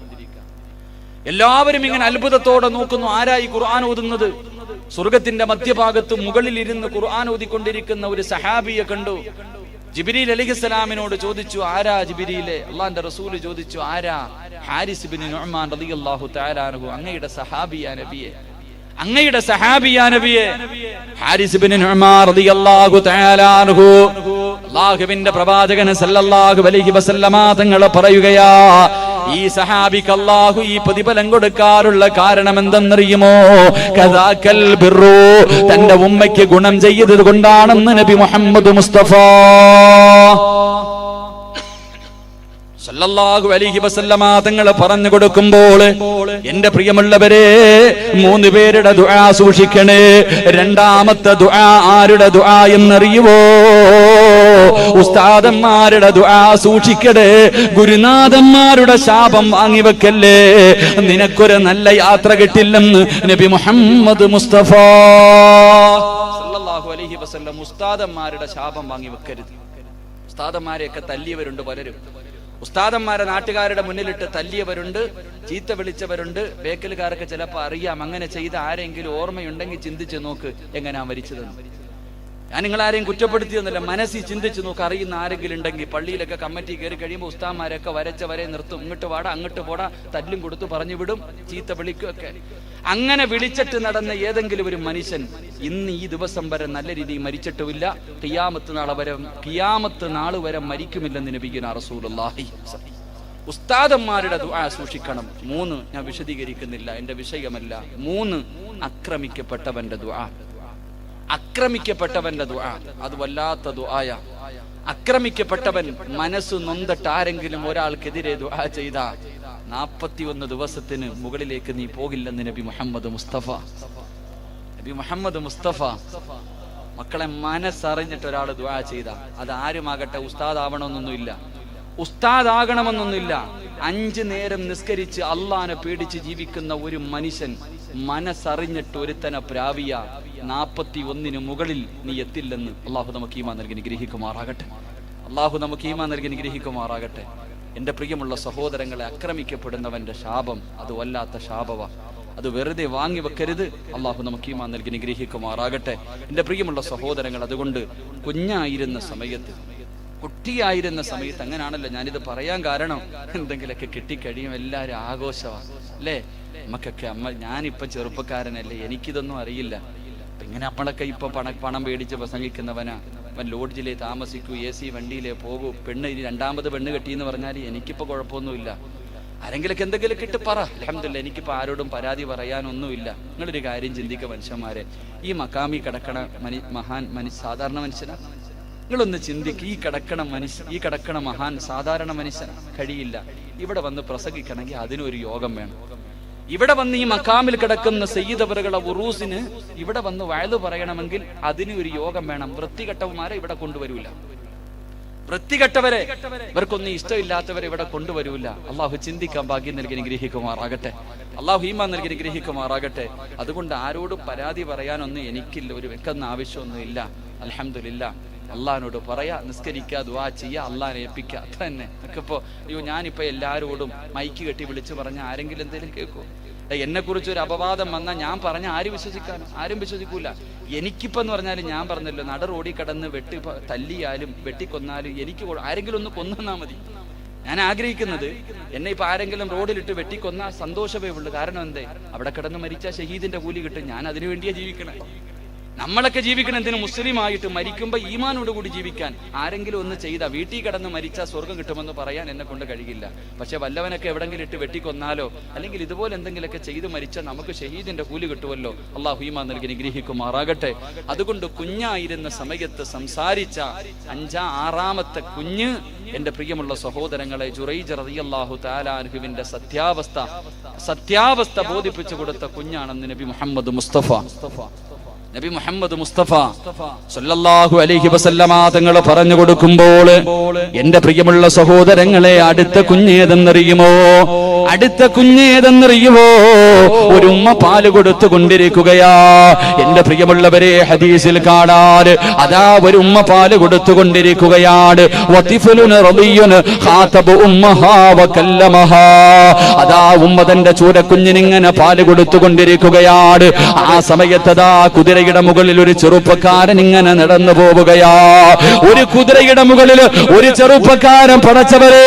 എല്ലാവരും ഇങ്ങനെ അത്ഭുതത്തോടെ നോക്കുന്നു, ആരായി ഖുർആൻ ഓതുന്നത്? സ്വർഗത്തിന്റെ മധ്യഭാഗത്ത് മുകളിൽ ഇരുന്ന് ഖുർആൻ ഓതിക്കൊണ്ടിരിക്കുന്ന ഒരു സഹാബിയെ കണ്ടു. ജിബ്രീൽ അലൈഹിസ്സലാമിനോട് ചോദിച്ചു, ആരാ ജിബ്രീലെ? അള്ളാന്റെ റസൂല് ചോദിച്ചു, ആരാ? ഹാരിസ് ഇബ്നു നുഅ്മാൻ റളിയല്ലാഹു തആല അൻഹു, അങ്ങയുടെ സഹാബിയാ നബിയെ, അങ്ങയുടെ സഹാബിയാ നബിയെ. ഹാരിസ് ഇബ്നു നുഅ്മാൻ റളിയല്ലാഹു തആല അൻഹു അല്ലാഹുവിന്റെ പ്രവാചകൻ സല്ലല്ലാഹു അലൈഹി വസല്ലമ തങ്ങൾ പറയുകയാ, ഈ സഹാബിക്ക് അല്ലാഹു ഈ പ്രതിഫലം കൊടുക്കാറുള്ള കാരണം എന്തെന്നറിയുമോ? കദാകൽ ബിർറു, തന്റെ ഉമ്മയ്ക്ക് ഗുണം ചെയ്തത് കൊണ്ടാണെന്ന് നബി മുഹമ്മദ് മുസ്തഫ സല്ലല്ലാഹു അലൈഹി വസല്ലമ തങ്ങൾ പറഞ്ഞു കൊടുക്കുമ്പോൾ, എന്റെ പ്രിയമുള്ളവരെ, 3 പേരുടെ ദുആ സൂക്ഷിക്കണേ. രണ്ടാമത്തെ ദുആ ആരുടെ ദുആ എന്നറിയുവോ? ഉസ്താദന്മാരുടെ ദുആ സൂക്ഷിക്കണേ. ഗുരുനാഥന്മാരുടെ ശാപം വാങ്ങിവെക്കല്ലേ, നിനക്കൊരു നല്ല യാത്ര കിട്ടില്ലെന്ന് നബി മുഹമ്മദ് മുസ്തഫ സല്ലല്ലാഹു അലൈഹി വസല്ലം ഉസ്താദന്മാരുടെ ശാപം വാങ്ങിവെക്കരുത്. ഉസ്താദന്മാരെയൊക്കെ തല്ലിയവരുണ്ട് പലരും. ഉസ്താദന്മാരെ നാട്ടുകാരുടെ മുന്നിലിട്ട് തല്ലിയവരുണ്ട്, ചീത്ത വിളിച്ചവരുണ്ട്. ബേക്കലുകാർക്ക് ചിലപ്പോൾ അറിയാം, അങ്ങനെ ചെയ്ത ആരെങ്കിലും ഓർമ്മയുണ്ടെങ്കിൽ ചിന്തിച്ചു നോക്ക് എങ്ങനെയാ മരിച്ചതെന്ന്. ഞാൻ നിങ്ങളാരെയും കുറ്റപ്പെടുത്തിയെന്നല്ല, മനസ്സിൽ ചിന്തിച്ചു നോക്ക്. അറിയുന്ന ആരെങ്കിലും ഉണ്ടെങ്കിൽ പള്ളിയിലൊക്കെ കമ്മിറ്റി കയറി കഴിയുമ്പോൾ ഉസ്താദന്മാരൊക്കെ വരച്ച വരെ നിർത്തും. ഇങ്ങോട്ട് വാടാ അങ്ങോട്ട് പോടാ, തല്ലും കൊടുത്തു പറഞ്ഞു വിടും, ചീത്ത വിളിക്കുകയൊക്കെ. അങ്ങനെ വിളിച്ചിട്ട് നടന്ന ഏതെങ്കിലും ഒരു മനുഷ്യൻ ഇന്ന് ഈ ദിവസം വരെ നല്ല രീതിയിൽ മരിച്ചിട്ടുമില്ല, ഖിയാമത്ത് നാൾ വരെ മരിക്കുമില്ലെന്ന് നബിയുനാ റസൂലുള്ളാഹി. ഉസ്താദന്മാരുടെ ദുആ സൂക്ഷിക്കണം. 3 ഞാൻ വിശദീകരിക്കുന്നില്ല, എന്റെ വിഷയമല്ല. 3 ആക്രമിക്കപ്പെട്ടവന്റെ ദുആ. ആക്രമിക്കപ്പെട്ടവന്റെ ദുആ അത് വല്ലാത്ത ദുആയ. ആക്രമിക്കപ്പെട്ടവൻ മനസ്സ് നൊന്തിട്ട് ആരെങ്കിലും ഒരാൾക്കെതിരെ ദുആ ചെയ്ത 41 ദിവസത്തിന് മുകളിലേക്ക് നീ പോകില്ലെന്ന് നബി മുഹമ്മദ് മുസ്തഫ. നബി മുഹമ്മദ് മുസ്തഫ മക്കളെ, മനസ്സറിഞ്ഞിട്ട് ഒരാൾ ദുആ ചെയ്ത, അത് ആരുമാകട്ടെ, ഉസ്താദാവണമെന്നൊന്നുമില്ല, ഉസ്താദാകണമെന്നൊന്നുമില്ല. 5 നേരം നിസ്കരിച്ച് അള്ളാനെ പേടിച്ച് ജീവിക്കുന്ന ഒരു മനുഷ്യൻ മനസ്സറിഞ്ഞിട്ട് ഒരുത്തനെ പ്രാവിയ 41 മുകളിൽ നീ എത്തില്ലെന്ന് അള്ളാഹു നമുക്ക് ഈമാൻ നൽകി നിഗ്രഹിക്കുമാറാകട്ടെ. അള്ളാഹു നമുക്ക് ഈമാൻ നൽകി നിഗ്രഹിക്കുമാറാകട്ടെ. എന്റെ പ്രിയമുള്ള സഹോദരങ്ങളെ, ആക്രമിക്കപ്പെടുന്നവന്റെ ശാപം അത് വല്ലാത്ത ശാപവ. അത് വെറുതെ വാങ്ങി വെക്കരുത്. അള്ളാഹു നമുക്ക് ഈമാൻ നൽകി നിഗ്രഹിക്കുമാറാകട്ടെ. എന്റെ പ്രിയമുള്ള സഹോദരങ്ങൾ, അതുകൊണ്ട് കുഞ്ഞായിരുന്ന സമയത്ത്, കുട്ടിയായിരുന്ന സമയത്ത്, അങ്ങനാണല്ലോ ഞാനിത് പറയാൻ കാരണം, എന്തെങ്കിലുമൊക്കെ കിട്ടിക്കഴിയും എല്ലാവരും ആഘോഷമാണ് അല്ലേ നമുക്കൊക്കെ. ഞാനിപ്പം ചെറുപ്പക്കാരനല്ലേ, എനിക്കിതൊന്നും അറിയില്ല. ഇങ്ങനെ നമ്മളൊക്കെ ഇപ്പൊ പണം പേടിച്ച് പ്രസംഗിക്കുന്നവനാ. അവൻ ലോഡ്ജിലേ താമസിക്കൂ, AC വണ്ടിയിലേ പോകൂ, പെണ്ണ് ഇനി 2ാമത് പെണ്ണ് കെട്ടിയെന്ന് പറഞ്ഞാൽ എനിക്കിപ്പോ കുഴപ്പമൊന്നുമില്ല. ആരെങ്കിലൊക്കെ എന്തെങ്കിലും കിട്ടി പറ, അൽഹംദുലില്ലാ, എനിക്കിപ്പോ ആരോടും പരാതി പറയാനൊന്നുമില്ല. നിങ്ങളൊരു കാര്യം ചിന്തിക്കുക മനുഷ്യന്മാരെ, ഈ മക്കാമി കിടക്കണ സാധാരണ മനുഷ്യനാ? നിങ്ങളൊന്ന് ചിന്തിക്കുക, ഈ കിടക്കണ മഹാൻ സാധാരണ മനുഷ്യനാ? കഴിയില്ല. ഇവിടെ വന്ന് പ്രസംഗിക്കണമെങ്കിൽ അതിനൊരു യോഗം വേണം. ഇവിടെ വന്ന് ഈ മക്കാമിൽ കിടക്കുന്ന സയ്യിദ് അവറുകളെ ഉറൂസിന് ഇവിടെ വന്ന് വയലു പറയണമെങ്കിൽ അതിന് ഒരു യോഗം വേണം. വൃത്തികെട്ടവന്മാരെ ഇവിടെ കൊണ്ടുവരൂല. വൃത്തികെട്ടവരെ, ഇവർക്കൊന്നും ഇഷ്ടമില്ലാത്തവരെ ഇവിടെ കൊണ്ടുവരൂല. അള്ളാഹു ചിന്തിക്കാൻ ഭാഗ്യം നൽകി നിഗ്രഹിക്കുമാറാകട്ടെ. അള്ളാഹു ഈമാൻ നൽകി നിഗ്രഹിക്കുമാറാകട്ടെ. അതുകൊണ്ട് ആരോടും പരാതി പറയാനൊന്നും എനിക്കില്ല, ഒരു വെക്കുന്ന ആവശ്യമൊന്നും ഇല്ല. അൽഹംദുലില്ലാ, അള്ളഹാനോട് പറയാ, നിസ്കരിക്കുക, ദുആ ചെയ്യുക, അള്ളഹാനെ ഏൽപ്പിക്കുക, അത്ര തന്നെ. നമുക്കിപ്പോ ഞാനിപ്പോ എല്ലാവരോടും മൈക്ക് കെട്ടി വിളിച്ചു പറഞ്ഞ ആരെങ്കിലും എന്തെങ്കിലും കേൾക്കൂ? എന്നെ കുറിച്ച് ഒരു അപവാദം വന്നാൽ ഞാൻ പറഞ്ഞ ആരും വിശ്വസിക്കാനും ആരും വിശ്വസിക്കൂല. എനിക്കിപ്പോ എന്ന് പറഞ്ഞാൽ ഞാൻ പറഞ്ഞല്ലോ, നട റോഡിൽ കടന്ന് തല്ലിയാലും വെട്ടിക്കൊന്നാലും എനിക്ക് ആരെങ്കിലും ഒന്ന് കൊന്നാ മതി. ഞാൻ ആഗ്രഹിക്കുന്നത്, എന്നെ ഇപ്പൊ ആരെങ്കിലും റോഡിലിട്ട് വെട്ടിക്കൊന്നാ സന്തോഷമേ ഉള്ളൂ. കാരണം എന്തേ, അവിടെ കിടന്ന് മരിച്ച ഷഹീദിന്റെ കൂലി കിട്ടും. ഞാൻ അതിനു വേണ്ടിയാ ജീവിക്കണേ. നമ്മളൊക്കെ ജീവിക്കണം എന്തിനു? മുസ്ലിമായിട്ട് മരിക്കുമ്പോൾ ഈമാനോട് കൂടി ജീവിക്കാൻ. ആരെങ്കിലും ഒന്ന് ചെയ്ത വീട്ടിൽ കിടന്ന് മരിച്ചാൽ സ്വർഗം കിട്ടുമെന്ന് പറയാൻ എന്നെ കൊണ്ട് കഴിയില്ല. പക്ഷെ വല്ലവനൊക്കെ എവിടെങ്കിലും ഇട്ട് വെട്ടിക്കൊന്നാലോ അല്ലെങ്കിൽ ഇതുപോലെ എന്തെങ്കിലുമൊക്കെ ചെയ്ത് മരിച്ചാൽ നമുക്ക് ഷഹീദിന്റെ കൂലി കിട്ടുമല്ലോ. അള്ളാഹു ഈമാൻ നൽകി നിഗ്രഹിക്കുമാറാകട്ടെ. അതുകൊണ്ട് കുഞ്ഞായിരുന്ന സമയത്ത് സംസാരിച്ച 5-6ാമത്തെ കുഞ്ഞ്, എന്റെ പ്രിയമുള്ള സഹോദരങ്ങളെ, ജുറൈജ് റളിയല്ലാഹു തആല അൻഹുവിന്റെ സത്യാവസ്ഥ ബോധിപ്പിച്ചു കൊടുത്ത കുഞ്ഞാണെന്ന് നബി മുഹമ്മദ് മുസ്തഫ സല്ലല്ലാഹു അലൈഹി വസല്ലമ തങ്ങൾ പറഞ്ഞു കൊടുക്കുമ്പോൾ, എന്റെ പ്രിയമുള്ള സഹോദരങ്ങളെ, അടുത്ത കുഞ്ഞേതെന്നറിയുമോ? അടുത്ത കുഞ്ഞേതെന്നറിയുവോ? ഒരു ഉമ്മ പാല് കൊടുത്തുകൊണ്ടിരിക്കുകയാ. എന്റെ പ്രിയമുള്ളവരെ, ഹദീസിൽ കാണാൻ അതാ ഒരു ഉമ്മ പാല് കൊടുത്തുകൊണ്ടിരിക്കുകയാണ്. അതാ ഉമ്മ തന്റെ ചൂരക്കുഞ്ഞിനിങ്ങനെ പാല് കൊടുത്തുകൊണ്ടിരിക്കുകയാണ്. ആ സമയത്തതാ കുതിരയുടെ മുകളിൽ ഒരു ചെറുപ്പക്കാരൻ ഇങ്ങനെ നടന്നു പോവുകയാ. ഒരു കുതിരയുടെ മുകളിൽ ഒരു ചെറുപ്പക്കാരൻ, പടച്ചവരോ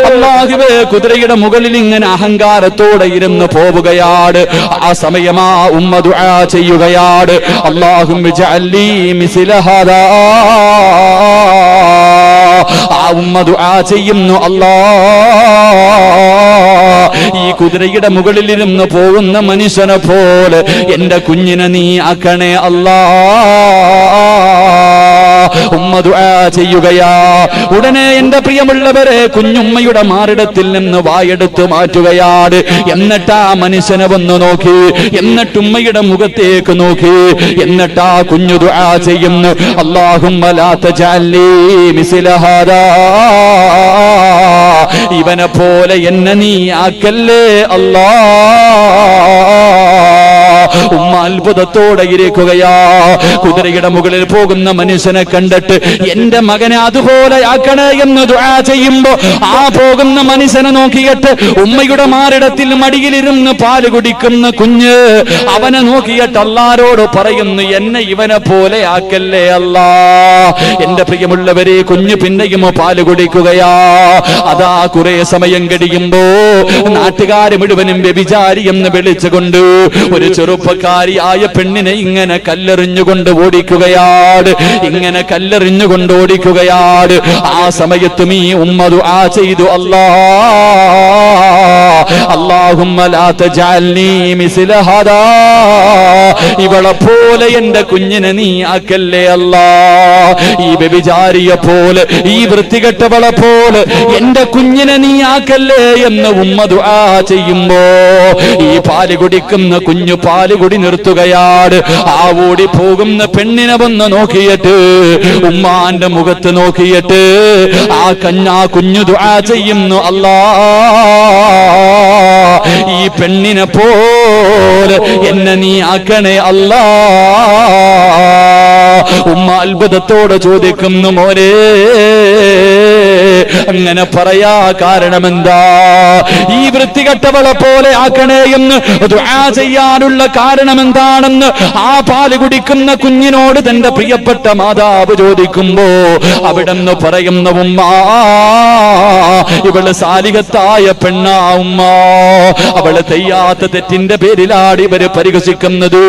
അല്ലാഹുവേ, കുതിരയുടെ മുകളിൽ ഇങ്ങനെ അഹങ്കാരത്തോടെ ഇരുന്ന് പോവുകയാണ്. ആ സമയം ആ ഉമ്മ ദുആ ചെയ്യുകയാണ്, അല്ലാഹുമ്മ ജഅൽനി മിസ്ല ഹാദാ. ആ ഉമ്മ ദുആ ചെയ്യുന്നു, ഈ കുതിരയുടെ മുകളിലിരുന്ന് പോകുന്ന മനുഷ്യനെ പോലെ എന്റെ കുഞ്ഞിനെ നീ ആക്കണേ അല്ലാ. ഉമ്മ ദുആ ചെയ്യുകയാ. ഉടനെ എന്റെ പ്രിയമുള്ളവരെ, കുഞ്ഞുമ്മയുടെ മാറിടത്തിൽ നിന്ന് വായെടുത്ത് മാറ്റുകയാണ്. എന്നിട്ട് ആ മനുഷ്യനെ വന്ന് നോക്കി, എന്നിട്ട് ഉമ്മയുടെ മുഖത്തേക്ക് നോക്കി, എന്നിട്ട് ആ കുഞ്ഞു ദുആ ചെയ്യുന്നു, അല്ലാഹുമ്മ ലാ തജഅൽനി മിസ്ല ഹാദാ. ഇവനെ പോലെ എന്നെ നീ ആക്കല്ലേ അല്ലാ. ഉമ്മ അത്ഭുതത്തോടെ ഇരിക്കുകയാ. കുതിരയുടെ മുകളിൽ പോകുന്ന മനുഷ്യനെ കണ്ടിട്ട് എന്റെ മകനെ അതുപോലെ ആക്കണേ എന്ന് ദുആ ചെയ്യുമ്പോ ആ പോകുന്ന മനുഷ്യനെ നോക്കിയിട്ട് ഉമ്മയുടെ മാറിടത്തിൽ മടിയിലിരുന്ന് പാല് കുടിക്കുന്ന കുഞ്ഞ് അവനെ നോക്കിയിട്ട് അല്ലാഹുവോട് പറയുന്നു, എന്നെ ഇവനെ പോലെ ആക്കല്ലേ അല്ലാ. എന്റെ പ്രിയമുള്ളവരെ, കുഞ്ഞ് പിന്നെയും പാല് കുടിക്കുകയാ. അതാ കുറെ സമയം കഴിയുമ്പോ നാട്ടുകാര് മുഴുവനും വ്യഭിചാരി എന്ന് വിളിച്ചുകൊണ്ട് ഒരു ചെറുപ്പക്കാരിയായ പെണ്ണിനെ ഇങ്ങനെ കല്ലെറിഞ്ഞുകൊണ്ട് ഓടിക്കുകയാണ്, ഇങ്ങനെ കല്ലെറിഞ്ഞുകൊണ്ട് ഓടിക്കുകയാണ്. ആ സമയത്തും ഈ ഉമ്മ ദുആ ചെയ്തു, അല്ലാഹുമ്മ ലാ തജഅൽനി മിസ്ല ഹാദാ. ഇവളെ പോലെ എന്റെ കുഞ്ഞിനെ നീ ആക്കല്ലേ അല്ലാ. ഈ വ്യഭിചാരിയെ പോലെ, ഈ വൃത്തികെട്ടവളെ പോലെ എന്റെ കുഞ്ഞിനെ നീ ആക്കല്ലേ എന്ന് ഉമ്മ ദുആ ചെയ്യുമ്പോ ഈ പാല് കുടിക്കുന്ന കുഞ്ഞു പാലുകുടി നിർത്തുകയാണ്. ആ ഓടി പോകുന്ന പെണ്ണിനെ വന്ന് നോക്കിയിട്ട് ഉമ്മാന്റെ മുഖത്ത് നോക്കിയിട്ട് ആ കുഞ്ഞു ദുആ ചെയ്യുന്നു, അല്ലാ ഈ പെണ്ണിനെ പോലെ എന്നെ നീ ആക്കണേ അല്ലാ. ഉമ്മ അത്ഭുതത്തോടെ ചോദിക്കുന്നു, മോനെ അങ്ങനെ പറയാ കാരണമെന്താ? ഈ വൃത്തികെട്ടവളെ പോലെ ആക്കണേ എന്ന് ദുആ ചെയ്യാനുള്ള കാരണം എന്താണെന്ന് ആ പാല് കുടിക്കുന്ന കുഞ്ഞിനോട് തന്റെ പ്രിയപ്പെട്ട മാതാവ് ചോദിക്കുമ്പോ അവിടെന്ന് പറയുന്ന, ഉമ്മ ഇവള് സാലിഹത്തായ പെണ്ണാ ഉമ്മ. അവള് ചെയ്യാത്ത തെറ്റിന്റെ പേരിലാണ് ഇവര് പരിഹസിക്കുന്നത്.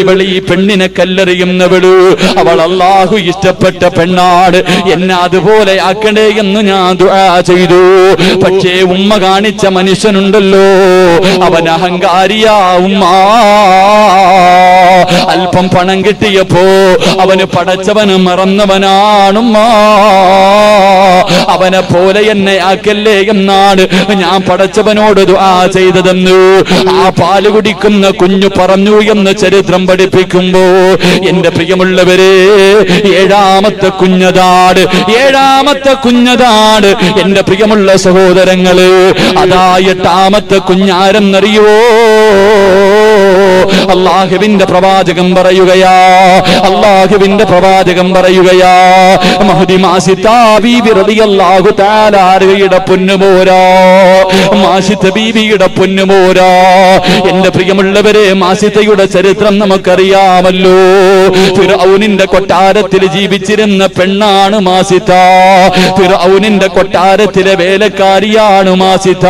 ഇവൾ ഈ പെണ്ണിനെ കല്ലെറിയുന്നവള്, അവൾ അല്ലാഹു ഇഷ്ടപ്പെട്ട പെണ്ണാണ്. എന്നെ അതുപോലെ ആക്കണേ എന്ന് ഞാൻ ദുആ ചെയ്തു. പക്ഷേ ഉമ്മ കാണിച്ച മനുഷ്യനുണ്ടല്ലോ, അവൻ അഹങ്കാരിയാ ഉമ്മ. അല്പം പണം കിട്ടിയപ്പോ അവന് പടച്ചവന് മറന്നവനാണുമ്മ. അവനെ പോലെ എന്നെ ആക്കല്ലേ എന്നാണ് ഞാൻ പടച്ചവനോട് ദുആ ചെയ്തതെന്ന് ആ പാല് കുടിക്കുന്ന കുഞ്ഞു പറഞ്ഞു എന്ന് ചരിത്രം പഠിപ്പിക്കുമ്പോ എന്റെ പ്രിയമുള്ളവരെ, ഏഴാമത്തെ കുഞ്ഞതാണ് എന്റെ പ്രിയമുള്ള സഹോദരങ്ങള്. അതാ എട്ടാമത്തെ കുഞ്ഞാരെന്നറിയോ? അല്ലാഹുവിന്റെ പ്രവാചകൻ പറയുകയാ, മഹ്ദി മാസിത്താ ബീബി റളിയല്ലാഹു തആല അൻഹയുടെ പൊന്നുമോരാ, മാസിത്ത ബീബിയുടെ പൊന്നുമോരാ. എന്റെ പ്രിയമുള്ളവരെ, മാസിത്തയുടെ ചരിത്രം നമുക്കറിയാമല്ലോ. ഫിർഔനിന്റെ കൊട്ടാരത്തിൽ ജീവിച്ചിരുന്ന പെണ്ണാണ് മാസിത്ത. ഫിർഔനിന്റെ കൊട്ടാരത്തിലെ വേലക്കാരിയാണ് മാസിത്ത.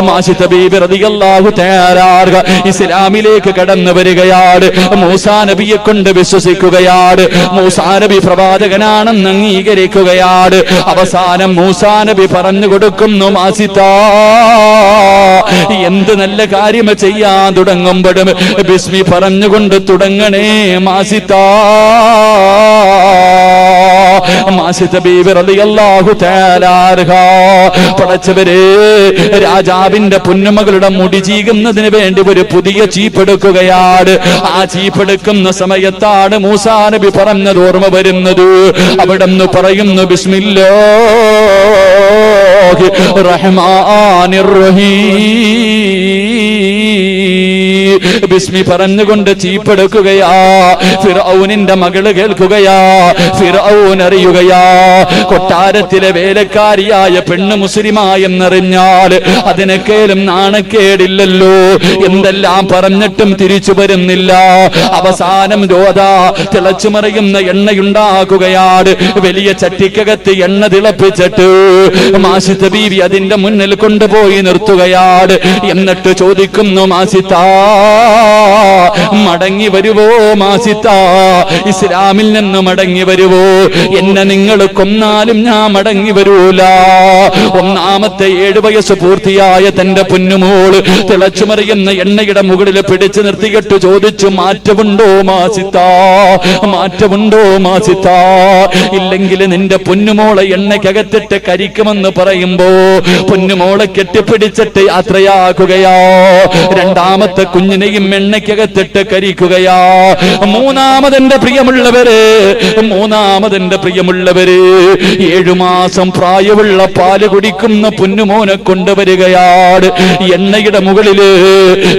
മാസിത്ത ബീബി റളിയല്ലാഹു തആല ഇസ്ലാമിലേക്ക് കടന്നു വരികയാണ്. മൂസാ നബിയെ കൊണ്ട് വിശ്വസിക്കുകയാണ്. മൂസാ നബി പ്രവാചകനാണെന്ന് അംഗീകരിക്കുകയാണ്. അവസാനം മൂസാ നബി പറഞ്ഞു കൊടുക്കുന്നു, മാസിത്ത എന്ത് നല്ല കാര്യം ചെയ്യാൻ തുടങ്ങുമ്പോഴും ബിസ്മി പറഞ്ഞുകൊണ്ട് തുടങ്ങണേ മാസിത്ത. മാസിത്ത ബീബി റളിയല്ലാഹു തആല അൻഹ, പടച്ചവരെ, രാജാവിന്റെ പൊന്നുമകളുടെ മുടി ചീകുന്നതിന് വേണ്ടി ഒരു പുതിയ ചീപ്പെടുക്കുകയാണ്. ആ ചീപ്പെടുക്കുന്ന സമയത്താണ് മൂസാ നബി പറഞ്ഞത് ഓർമ്മ വരുന്നത്. അവിടെന്ന് പറയുന്നു, ബിസ്മില്ലാഹി റഹ്മാനിർ റഹീം. ബിസ്മി പറഞ്ഞുകൊണ്ട് ചീപ്പെടുക്കുകയാ. ഫിർഔനിന്റെ മകള് കേൾക്കുകയാ. ഫിർഔൻ അറിയുകയാ, കൊട്ടാരത്തിലെ വേലക്കാരിയായ പെണ്ണ് മുസ്ലിമായെന്നറിഞ്ഞാൽ അതിനേക്കാളും നാണക്കേടില്ലല്ലോ. എന്തെല്ലാം പറഞ്ഞിട്ടും തിരിച്ചു വരുന്നില്ല. അവസാനം രോധ തിളച്ചുമറിയുന്ന എണ്ണയുണ്ടാക്കുകയാണ്. വലിയ ചട്ടിക്കകത്ത് എണ്ണ തിളപ്പിച്ചിട്ട് മാസിത്ത ബീവി അതിന്റെ മുന്നിൽ കൊണ്ടുപോയി നിർത്തുകയാണ്. എന്നിട്ട് ചോദിക്കുന്നു, മാസിത്ത മടങ്ങി വരുവോ? മാസിത്ത ഇസ്ലാമിൽ നിന്ന് മടങ്ങി വരുവോ? എന്നെ നിങ്ങൾ കൊന്നാലും ഞാൻ മടങ്ങി വരൂല. ഒന്നാമത്തെ 7 വയസ്സ് പൂർത്തിയായ തന്റെ പൊന്നുമോള് തിളച്ചുമറിയുന്ന എണ്ണയുടെ മുകളിൽ പിടിച്ചു നിർത്തിയിട്ട് ചോദിച്ചു, മാറ്റമുണ്ടോ മാസിത്ത? മാറ്റമുണ്ടോ മാസിത്ത? ഇല്ലെങ്കിൽ നിന്റെ പൊന്നുമോളെ എണ്ണയ്ക്കകത്തിട്ട് കരിക്കുമെന്ന് പറയുമ്പോ പൊന്നുമോളെ കെട്ടിപ്പിടിച്ചിട്ട് യാത്രയാക്കുകയാ. രണ്ടാമത്തെ കുഞ്ഞിനെയും എണ്ണയ്ക്കകത്തിട്ട് കരിക്കുകയാ. മൂന്നാമതെന്റെ പ്രിയമുള്ളവര് 7 മാസം പ്രായമുള്ള പാല് കുടിക്കുന്ന പൊന്നുമോനെ കൊണ്ടുവരികയാണ്. എണ്ണയുടെ മുകളില്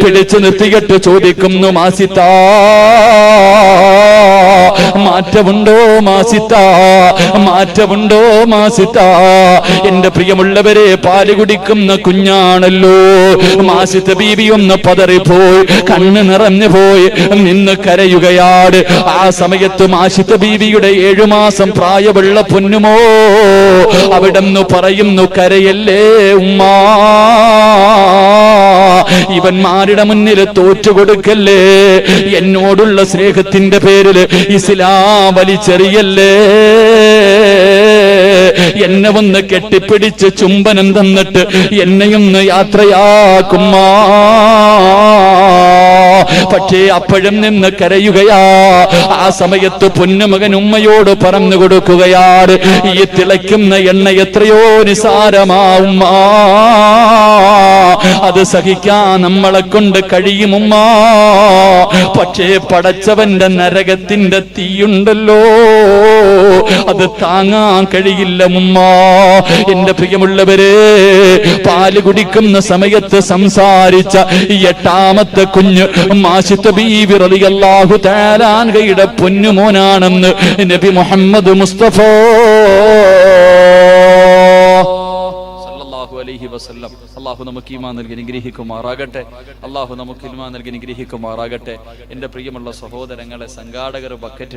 പിടിച്ചു നിർത്തിയിട്ട് ചോദിക്കുന്നു, മാസിത്ത മാറ്റമുണ്ടോ മാസിത്ത? മാറ്റമുണ്ടോ മാസിത്ത? എന്റെ പ്രിയമുള്ളവരെ, പാല് കുടിക്കുന്ന കുഞ്ഞാണല്ലോ. മാസിത്ത ബീബി ഒന്ന് പതറിപ്പോയി, കണ്ണ് നിറഞ്ഞു പോയി നിന്ന് കരയുകയാണ്. ആ സമയത്ത് മാസിത്ത ബീബിയുടെ 7 മാസം പ്രായമുള്ള പൊന്നുമോ അവിടെന്ന് പറയുന്നു, കരയല്ലേ ഉമ്മ, ഇവന്മാരുടെ മുന്നിൽ തോറ്റുകൊടുക്കല്ലേ, എന്നോടുള്ള സ്നേഹത്തിന്റെ പേരിൽ ഇസ്ലാം വലിച്ചെറിയല്ലേ, എന്നെ ഒന്ന് കെട്ടിപ്പിടിച്ച് ചുംബനം തന്നിട്ട് എന്നെയൊന്ന് യാത്രയാക്കുമ്മ. പക്ഷേ അപ്പോഴും നിന്ന് കരയുകയാ. ആ സമയത്ത് പൊന്നുമകൻ ഉമ്മയോട് പറഞ്ഞു കൊടുക്കുകയാണ്, ഈ തിളയ്ക്കുന്ന എണ്ണ എത്രയോ നിസാരമാവുമ്മ, അത് സഹിക്കാൻ നമ്മളെ കൊണ്ട് കഴിയുമുമ്മ. പക്ഷേ പടച്ചവന്റെ നരകത്തിന്റെ തീയുണ്ടല്ലോ, അത് താങ്ങാൻ കഴിയില്ല ഉമ്മ. എന്റെ പ്രിയമുള്ളവരെ, പാല് കുടിക്കുന്ന സമയത്ത് സംസാരിച്ച 8ാമത്തെ കുഞ്ഞ് മാസിത്ത ബീവി റളിയല്ലാഹു തആല അൻഹയുടെ പൊന്നുമോനാണെന്ന് നബി മുഹമ്മദ് മുസ്തഫ സല്ലല്ലാഹു അലൈഹി വസല്ലം. അല്ലാഹു നമുക്ക് ഈമാൻ നൽകി അനുഗ്രഹിക്കുമാറാകട്ടെ. അല്ലാഹു നമുക്ക് ഈമാൻ നൽകി അനുഗ്രഹിക്കുമാറാകട്ടെ. എൻ്റെ പ്രിയമുള്ള സഹോദരങ്ങളെ, സംഘാടകർ ബക്കറ്റ്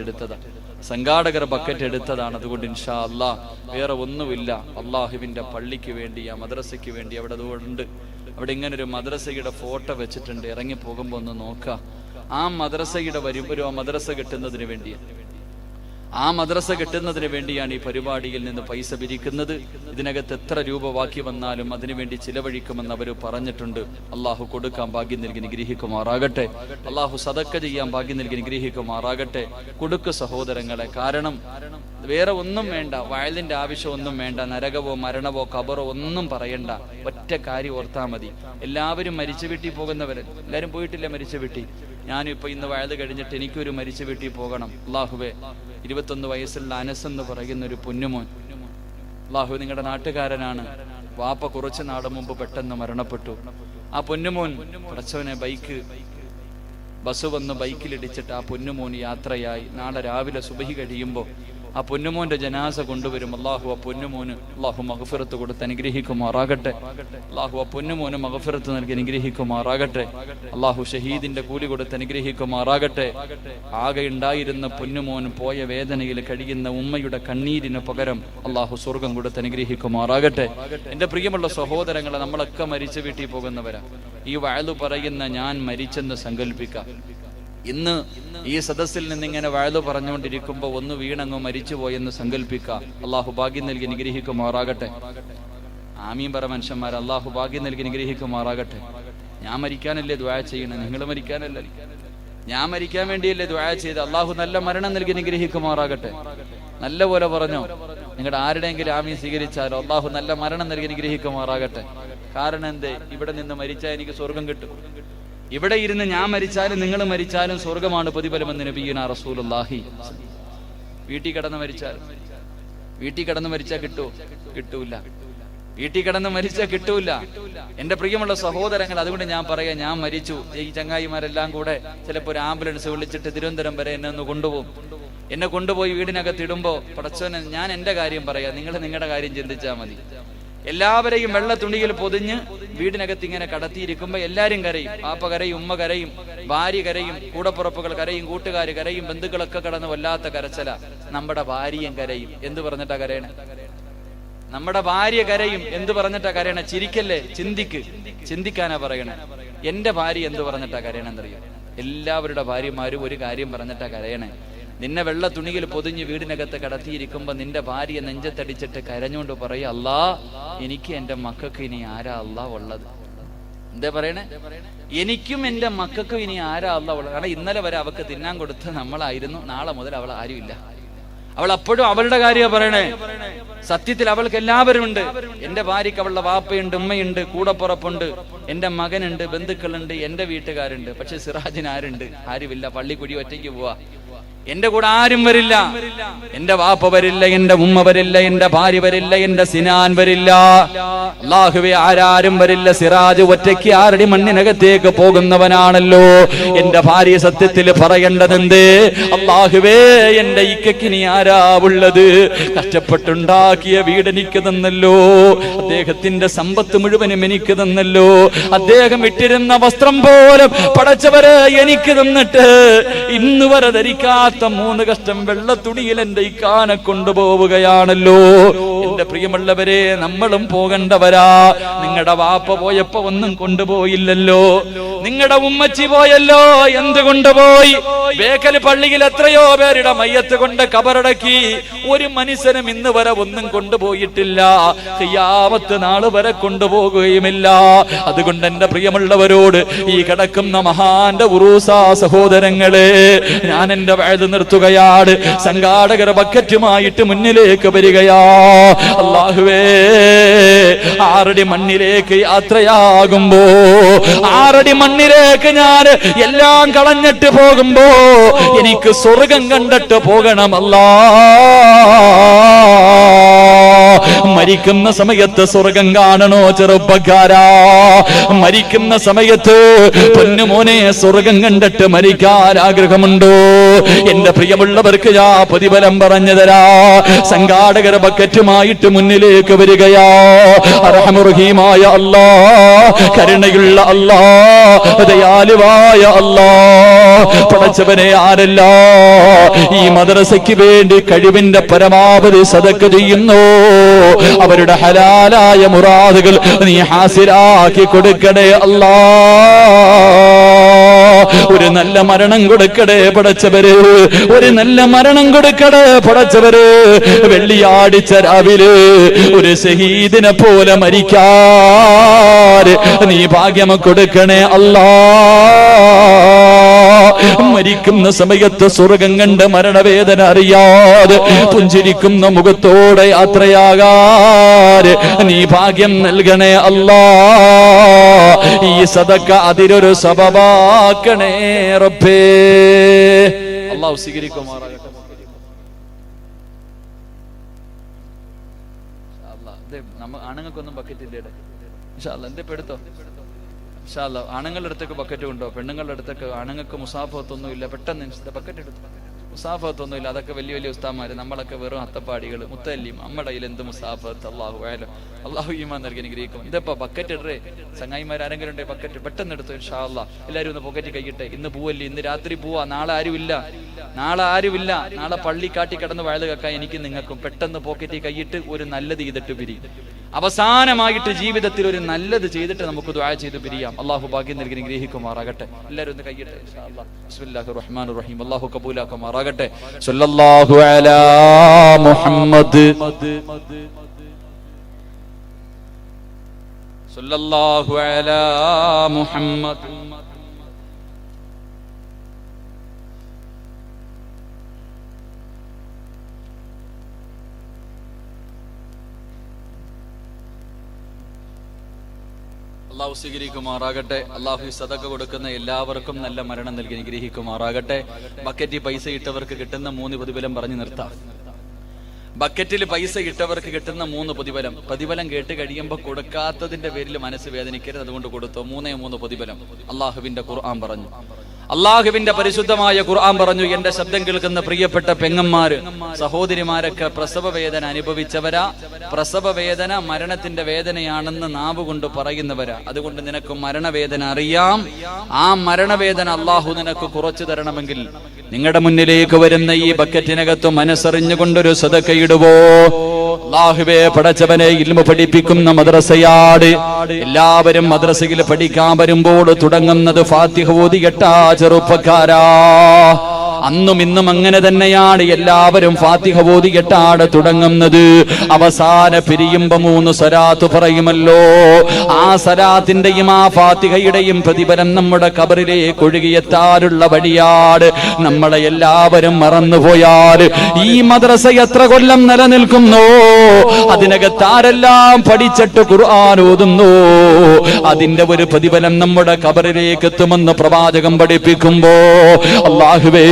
എടുത്തതാണ്. അതുകൊണ്ട് ഇൻഷാ അല്ലാഹ് വേറെ ഒന്നുമില്ല. അള്ളാഹുവിൻ്റെ പള്ളിക്ക് വേണ്ടി, ആ മദ്രസയ്ക്ക് വേണ്ടി അവിടെ അതുകൊണ്ട് അവിടെ ഇങ്ങനൊരു മദ്രസയുടെ ഫോട്ടോ വെച്ചിട്ടുണ്ട്. ഇറങ്ങി പോകുമ്പോൾ ഒന്ന് നോക്കാം. ആ മദ്രസയുടെ വരുമ്പോൾ ആ മദ്രസ കിട്ടുന്നതിന് വേണ്ടിയാണ്, ആ മദ്രസ കിട്ടുന്നതിന് വേണ്ടിയാണ് ഈ പരിപാടിയിൽ നിന്ന് പൈസ പിരിക്കുന്നത്. ഇതിനകത്ത് എത്ര രൂപ ബാക്കി വന്നാലും അതിനുവേണ്ടി ചിലവഴിക്കുമെന്ന് അവർ പറഞ്ഞിട്ടുണ്ട്. അള്ളാഹു കൊടുക്കാൻ ഭാഗ്യം നൽകി നിഗ്രഹിക്കുമാറാകട്ടെ. അള്ളാഹു സദക്ക ചെയ്യാൻ ഭാഗ്യം നൽകി നിഗ്രഹിക്കുമാറാകട്ടെ. കൊടുക്ക് സഹോദരങ്ങളെ. കാരണം വേറെ ഒന്നും വേണ്ട, വയലിന്റെ ആവശ്യം ഒന്നും വേണ്ട, നരകവോ മരണവോ ഖബറോ ഒന്നും പറയണ്ട. ഒറ്റ കാര്യം ഓർത്താൽ മതി. എല്ലാവരും മരിച്ചു വീട്ടിൽ പോകുന്നവര്, എല്ലാവരും പോയിട്ടില്ല മരിച്ചു വീട്ടിൽ. ഞാനിപ്പോൾ ഇന്ന് വയല് കഴിഞ്ഞിട്ട് എനിക്കൊരു മരിച്ചു വീട്ടിൽ പോകണം. അള്ളാഹുവേ, 21 വയസ്സുള്ള അനസ് എന്ന് പറയുന്ന ഒരു പൊന്നുമോൻ, അള്ളാഹു നിങ്ങളുടെ നാട്ടുകാരനാണ്. വാപ്പ കുറച്ചു നാട് മുമ്പ് പെട്ടെന്ന് മരണപ്പെട്ടു. ആ പൊന്നുമോൻ പടച്ചവനെ ബസ് വന്ന് ബൈക്കിലിടിച്ചിട്ട് ആ പൊന്നുമോൻ യാത്രയായി. നാളെ രാവിലെ സുബഹി കഴിയുമ്പോൾ ആ പൊന്നുമോന്റെ ജനാസ കൊണ്ടുവരും. അള്ളാഹു ആ പൊന്നുമോന് അള്ളാഹു മഗ്ഫിറത്ത് കൊടുത്ത് അനുഗ്രഹിക്കുമാറാകട്ടെ. അള്ളാഹു ആ പൊന്നുമോന് മഗ്ഫിറത്ത് നൽകി അനുഗ്രഹിക്കുമാറാകട്ടെ. അള്ളാഹു ഷഹീദിന്റെ കൂലി കൊടുത്ത് അനുഗ്രഹിക്കുമാറാകട്ടെ. ആകെ ഉണ്ടായിരുന്ന പൊന്നുമോൻ പോയ വേദനയിൽ കഴിയുന്ന ഉമ്മയുടെ കണ്ണീരിന് പകരം അള്ളാഹു സ്വർഗം കൊടുത്ത് അനുഗ്രഹിക്കുമാറാകട്ടെ. എന്റെ പ്രിയമുള്ള സഹോദരങ്ങളെ, നമ്മളൊക്കെ മരിച്ച വീട്ടിൽ പോകുന്നവരാ. ഈ വഅദ് പറയുന്ന ഞാൻ മരിച്ചെന്ന് സങ്കല്പിക്കാം. ഇന്ന് ഈ സദസ്സിൽ നിന്നിങ്ങനെ വഅദ് പറഞ്ഞുകൊണ്ടിരിക്കുമ്പോൾ ഒന്ന് വീണങ്ങ് മരിച്ചുപോയെന്ന് സങ്കല്പിക്കാം. അള്ളാഹു ഭാഗ്യം നൽകി അനുഗ്രഹിക്കുമാറാകട്ടെ. ആമീൻ പറ മനുഷ്യന്മാർ. അള്ളാഹു ഭാഗ്യം നൽകി അനുഗ്രഹിക്കുമാറാകട്ടെ. ഞാൻ മരിക്കാനല്ലേ ദുആ ചെയ്യണേ? നിങ്ങൾ മരിക്കാനല്ലേ? ഞാൻ മരിക്കാൻ വേണ്ടിയല്ലേ ദുആ ചെയ്ത്? അള്ളാഹു നല്ല മരണം നൽകി അനുഗ്രഹിക്കുമാറാകട്ടെ. നല്ല പോലെ പറഞ്ഞോ. നിങ്ങളുടെ ആരുടെയെങ്കിലും ആമീൻ സ്വീകരിച്ചാലോ അള്ളാഹു നല്ല മരണം നൽകി അനുഗ്രഹിക്കുമാറാകട്ടെ. കാരണം എന്തേ? ഇവിടെ നിന്ന് മരിച്ചാൽ എനിക്ക് സ്വർഗം കിട്ടും. ഇവിടെ ഇരുന്ന് ഞാൻ മരിച്ചാലും നിങ്ങൾ മരിച്ചാലും സ്വർഗമാണ് പ്രതിഫലമെന്ന് നബിയുനാ റസൂലുള്ളാഹി. വീട്ടിൽ കിടന്ന് മരിച്ചാൽ കിട്ടുമോ? കിട്ടൂല. വീട്ടിൽ കിടന്ന് മരിച്ചാൽ കിട്ടൂല. എന്റെ പ്രിയമുള്ള സഹോദരങ്ങൾ, അതുകൊണ്ട് ഞാൻ പറയാം, ഞാൻ മരിച്ചു, ഈ ചങ്ങായിമാരെല്ലാം കൂടെ ചിലപ്പോൾ ഒരു ആംബുലൻസ് വിളിച്ചിട്ട് തിരുവനന്തപുരം വരെ എന്നെ ഒന്ന് കൊണ്ടുപോകും. എന്നെ കൊണ്ടുപോയി വീടിനകത്ത് ഇടുമ്പോ പടച്ചോനെ, ഞാൻ എന്റെ കാര്യം പറയാം, നിങ്ങൾ നിങ്ങളുടെ കാര്യം ചിന്തിച്ചാൽ മതി. എല്ലാവരെയും വെള്ള തുണിയിൽ പൊതിഞ്ഞ് വീടിനകത്ത് ഇങ്ങനെ കടത്തിയിരിക്കുമ്പോ എല്ലാരും കരയും. പാപ്പ കരയും, ഉമ്മ കരയും, ഭാര്യ കരയും, കൂടപ്പുറപ്പുകൾ കരയും, കൂട്ടുകാർ കരയും, ബന്ധുക്കളൊക്കെ കടന്ന് വല്ലാത്ത കരച്ചല. നമ്മുടെ ഭാര്യയും കരയും. എന്ത് പറഞ്ഞിട്ടാ കരയണേ? നമ്മുടെ ഭാര്യ കരയും. എന്ത് പറഞ്ഞിട്ടാ കരയണേ? ചിരിക്കല്ലേ, ചിന്തിക്കാനാ പറയണേ. എന്റെ ഭാര്യ എന്ത് പറഞ്ഞിട്ടാ കരയണെന്നറിയാം? എല്ലാവരുടെ ഭാര്യമാരും ഒരു കാര്യം പറഞ്ഞിട്ടാ കരയണേ. നിന്നെ വെള്ള തുണിയിൽ പൊതിഞ്ഞ് വീടിനകത്ത് കടത്തിയിരിക്കുമ്പോ നിന്റെ ഭാര്യ നെഞ്ചത്തടിച്ചിട്ട് കരഞ്ഞുകൊണ്ട് പറയും, അല്ലാ, എനിക്ക് എന്റെ മക്കൾക്ക് ഇനി ആരാ അല്ലാ ഉള്ളത്? എന്താ പറയണേ? എനിക്കും എന്റെ മക്കൾക്കും ഇനി ആരാ അല്ലാ ഉള്ളത്? കാരണം ഇന്നലെ വരെ അവൾക്ക് തിന്നാൻ കൊടുത്ത് നമ്മളായിരുന്നു, നാളെ മുതൽ അവൾ ആരുമില്ല. അവൾ അപ്പോഴും അവളുടെ കാര്യമാണ് പറയണേ. സത്യത്തിൽ അവൾക്ക് എല്ലാവരും ഉണ്ട്. എന്റെ ഭാര്യക്ക് അവളുടെ വാപ്പയുണ്ട്, ഉമ്മയുണ്ട്, കൂടപ്പുറപ്പുണ്ട്, എന്റെ മകനുണ്ട്, ബന്ധുക്കളുണ്ട്, എന്റെ വീട്ടുകാരുണ്ട്. പക്ഷെ സിറാജിന് ആരുണ്ട്? ആരുമില്ല. പള്ളിക്കുടി ഒറ്റയ്ക്ക് പോവാ. എന്റെ കൂടെ ആരും വരില്ല. എന്റെ വാപ്പ വരില്ല, എന്റെ ഉമ്മ വരില്ല, എന്റെ ഭാര്യ വരില്ല, എന്റെ സിനാൻ വരില്ല. അല്ലാഹുവേ, ആരാരും വരില്ല. സിറാജ് ഒറ്റയ്ക്ക് ആരടി മണ്ണിനകത്തേക്ക് പോകുന്നവനാണല്ലോ. എന്റെ ഭാര്യ സത്യത്തിൽ പറയേണ്ടതെന്ത്? അല്ലാഹുവേ, എന്റെ ഇക്കക്കിനി ആരാ ഉള്ളത്? കഷ്ടപ്പെട്ടുണ്ടാക്കിയ വീട് എനിക്ക് തന്നല്ലോ, അദ്ദേഹത്തിന്റെ സമ്പത്ത് മുഴുവനും എനിക്ക് തന്നല്ലോ, അദ്ദേഹം ഇട്ടിരുന്ന വസ്ത്രം പോലും പടച്ചവരെ എനിക്ക് തന്നിട്ട് ഇന്ന് വരെ ധരിക്കാത്ത 3 കഷ്ടം വെള്ള തുണിയിൽ എന്റെ ഇക്കാനെ കൊണ്ടുപോവുകയാണല്ലോ. എന്റെ പ്രിയമുള്ളവരെ, നമ്മളും പോകേണ്ടവരാ. നിങ്ങളുടെ വാപ്പ പോയപ്പോ ഒന്നും കൊണ്ടുപോയില്ലല്ലോ. നിങ്ങളുടെ ഉമ്മച്ചി പോയല്ലോ, എന്ത് കൊണ്ടുപോയി? ബേക്കൽ പള്ളിയിൽ എത്രയോ പേരുടെ മയ്യത്ത് കൊണ്ട് കബറടക്കി. ഒരു മനുഷ്യനും ഇന്ന് വരെ ഒന്നും കൊണ്ടുപോയിട്ടില്ല. ഖിയാമത്ത് നാൾ വരെ കൊണ്ടുപോകുകയുമില്ല. അതുകൊണ്ട് എന്റെ പ്രിയമുള്ളവരോട്, ഈ കിടക്കുന്ന മഹാന്റെ ഉറൂസ സഹോദരങ്ങളെ, ഞാൻ എന്റെ വയത് നിർത്തുകയാണ്. സംഘാടകർ ബക്കറ്റുമായിട്ട് മുന്നിലേക്ക് വരികയാ. അല്ലാഹുവേ, 6 അടി മണ്ണിലേക്ക് യാത്രയാകുമ്പോ, 6 അടി മണ്ണിലേക്ക് ഞാൻ എല്ലാം കളഞ്ഞിട്ട് പോകുമ്പോ എനിക്ക് സ്വർഗം കണ്ടിട്ട് പോകണം. അല്ലാ, മരിക്കുന്ന സമയത്ത് സ്വർഗം കാണണോ ചെറുപ്പക്കാരാ? മരിക്കുന്ന സമയത്ത് പൊന്നുമോനെ സ്വർഗം കണ്ടിട്ട് മരിക്കാൻ ആഗ്രഹമുണ്ടോ? എന്റെ പ്രിയമുള്ളവർക്ക് ഞാൻ പ്രതിഫലം പറഞ്ഞു തരാ. സംഘാടകർ ബക്കറ്റുമായിട്ട് മുന്നിലേക്ക് വരികയാ. അർഹമുർഹീമായ അല്ലാ, കരുണയുള്ള അല്ലാ, ദയാലുവായ അല്ലാ, പടച്ചവനെ, ആരല്ല ഈ മദ്രസയ്ക്ക് വേണ്ടി കഴിവിന്റെ പരമാവധി സദഖ ചെയ്യുന്നു, അവരുടെ ഹലാലായ മുറാദുകൾ നീ ഹാസിലാക്കി കൊടുക്കണേ അല്ലാ. ഒരു നല്ല മരണം കൊടുക്കടേ പടച്ചവര്, ഒരു നല്ല മരണം കൊടുക്കടേ പടച്ചവര്. വെള്ളിയാഴ്ച രാവിലെ ഒരു ഷഹീദിനെ പോലെ മരിക്കാൻ നീ ഭാഗ്യം കൊടുക്കണേ അല്ലാ. മരിക്കുന്ന സമയത്ത് സ്വർഗം കണ്ട് മരണവേദന അറിയാതെ പുഞ്ചിരിക്കുന്ന മുഖത്തോടെ യാത്രയാകാൻ നീ ഭാഗ്യം നൽകണേ അല്ലാ. ഈ സദഖ അതിലൊരു സബബാക്കണേ റബ്ബേ. അല്ലാഹു സ്വീകരിക്കുമാറാകട്ടെ. ആണുങ്ങൾക്കൊന്നും ബക്കറ്റില്ലേ? എന്റെ പെടുത്തോ? ആണുങ്ങളുടെ അടുത്തേക്ക് ബക്കറ്റ് ഉണ്ടോ? പെണ്ണുങ്ങളുടെ അടുത്തേക്ക്? ആണുങ്ങൾക്ക് മുസാഫത്തൊന്നും ഇല്ല. പെട്ടെന്ന് ബക്കറ്റ് എടുത്തു. മുസാഫത്തൊന്നും ഇല്ല. അതൊക്കെ വലിയ വലിയ ഉസ്താമാര്. നമ്മളൊക്കെ വെറും അത്തപ്പാടികൾ, മുത്തല്ലിയും. നമ്മുടെ കയ്യിൽ എന്ത് മുസാഫത്ത്? അള്ളാഹു ആയാലും അള്ളാഹു ഈമാൻ നൽകി അനുഗ്രഹിക്കും. ഇതപ്പോ ബക്കറ്റ് ഇടേ. ചങ്ങായിമാർ ആരെങ്കിലും ഉണ്ടേ ബക്കറ്റ് പെട്ടെന്ന് എടുത്തു. ഇൻഷാ അല്ലാഹ് എല്ലാവരും ഒന്ന് പോക്കറ്റ് കൈയിട്ടെ. ഇന്ന് പോവല്ലേ, ഇന്ന് രാത്രി പോവാ. നാളെ ആരുമില്ല. നാളെ പള്ളി കാട്ടി കിടന്ന് വയത് കേൾക്കാൻ എനിക്ക് നിങ്ങൾക്കും. പെട്ടെന്ന് പോക്കറ്റിൽ കൈയിട്ട് ഒരു നല്ലത് ചെയ്തിട്ട് പിരി. അവസാനമായിട്ട് ജീവിതത്തിൽ ഒരു നല്ലത് ചെയ്തിട്ട് നമുക്ക് ദുആ ചെയ്ത് പിരിയാം. അള്ളാഹു ഭാഗ്യം നൽകി അനുഗ്രഹിക്കുമാറാകട്ടെ. എല്ലാവരും ഒന്ന് കൈയിട്ടെ. ഇൻഷാ അല്ലാഹ്. ബിസ്മില്ലാഹിർ റഹ്മാനിർ റഹീം. അള്ളാഹു കബൂലാക്കുമാറാകട്ടെ. സല്ലല്ലാഹു അലാ മുഹമ്മദ് സല്ലല്ലാഹു അലാ മുഹമ്മദ് അള്ളാഹു സ്വീകരിക്കുമാറാകട്ടെ. അള്ളാഹു സദഖ കൊടുക്കുന്ന എല്ലാവർക്കും നല്ല മരണം നൽകി അനുഗ്രഹിക്കുമാറാകട്ടെ. ബക്കറ്റിൽ പൈസ ഇട്ടവർക്ക് കിട്ടുന്ന 3 പ്രതിഫലം പറഞ്ഞു നിർത്താം. ബക്കറ്റിൽ പൈസ ഇട്ടവർക്ക് കിട്ടുന്ന 3 പ്രതിഫലം. പ്രതിഫലം കേട്ട് കഴിയുമ്പോൾ കൊടുക്കാത്തതിന്റെ പേരിൽ മനസ്സ് വേദനിക്കരുത്, അതുകൊണ്ട് കൊടുത്തോ. 3 പ്രതിഫലം അള്ളാഹുവിന്റെ ഖുർആൻ പറഞ്ഞു. അള്ളാഹുവിന്റെ പരിശുദ്ധമായ ഖുർആൻ പറഞ്ഞു, എന്റെ ശബ്ദം കേൾക്കുന്ന പ്രിയപ്പെട്ട പെങ്ങന്മാര്, സഹോദരിമാരൊക്കെ പ്രസവ വേദന അനുഭവിച്ചവരാ. പ്രസവ വേദന മരണത്തിന്റെ വേദനയാണെന്ന് നാവ് കൊണ്ട് പറയുന്നവരാ. അതുകൊണ്ട് നിനക്ക് മരണവേദന അറിയാം. ആ മരണവേദന അള്ളാഹു നിനക്ക് കുറച്ചു തരണമെങ്കിൽ നിങ്ങളുടെ മുന്നിലേക്ക് വരുന്ന ഈ ബക്കറ്റിനകത്ത് മനസ്സറിഞ്ഞുകൊണ്ടൊരു സദക്കയിടുവോ. അല്ലാഹുവേ, പടച്ചവനെ, ഇൽമു പഠിപ്പിക്കുന്ന മദ്രസയാട്. എല്ലാവരും മദ്രസയിൽ പഠിക്കാൻ വരുമ്പോൾ തുടങ്ങുന്നത് ഫാത്തിഹ ഓതിയിട്ടാ ചെറുപ്പക്കാരാ. അന്നും ഇന്നും അങ്ങനെ തന്നെയാണ്. എല്ലാവരും ഫാത്തിഹ ഓതിയിട്ടാണ് തുടങ്ങുന്നത്. അവസാന പിരിയുമ്പോ 3 സ്വലാത്ത് പറയുമല്ലോ. ആ സ്വലാത്തിന്റെയും ആ ഫാത്തിഹയുടെയും പ്രതിഫലം നമ്മുടെ ഖബറിലേക്ക് ഒഴുകിയെത്താനുള്ള വഴിയാണ്. നമ്മളെ എല്ലാവരും മറന്നുപോയാൽ ഈ മദ്രസ എത്ര കൊല്ലം നിലനിൽക്കുന്നു, അതിനകത്ത് ആരെല്ലാം പഠിച്ചിട്ട് ഖുർആൻ ഓതുന്നു, അതിന്റെ ഒരു പ്രതിഫലം നമ്മുടെ ഖബറിലേക്ക് എത്തുമെന്ന് പ്രവാചകൻ പഠിപ്പിക്കുമ്പോ അല്ലാഹുവേ,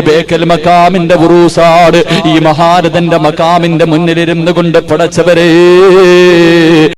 ബേക്കൽ മക്കാമിന്റെ ഉറൂസാട് ഈ മഹാരഥന്റെ മക്കാമിന്റെ മുന്നിലിരുന്നു കൊണ്ട് പടച്ചവരേ,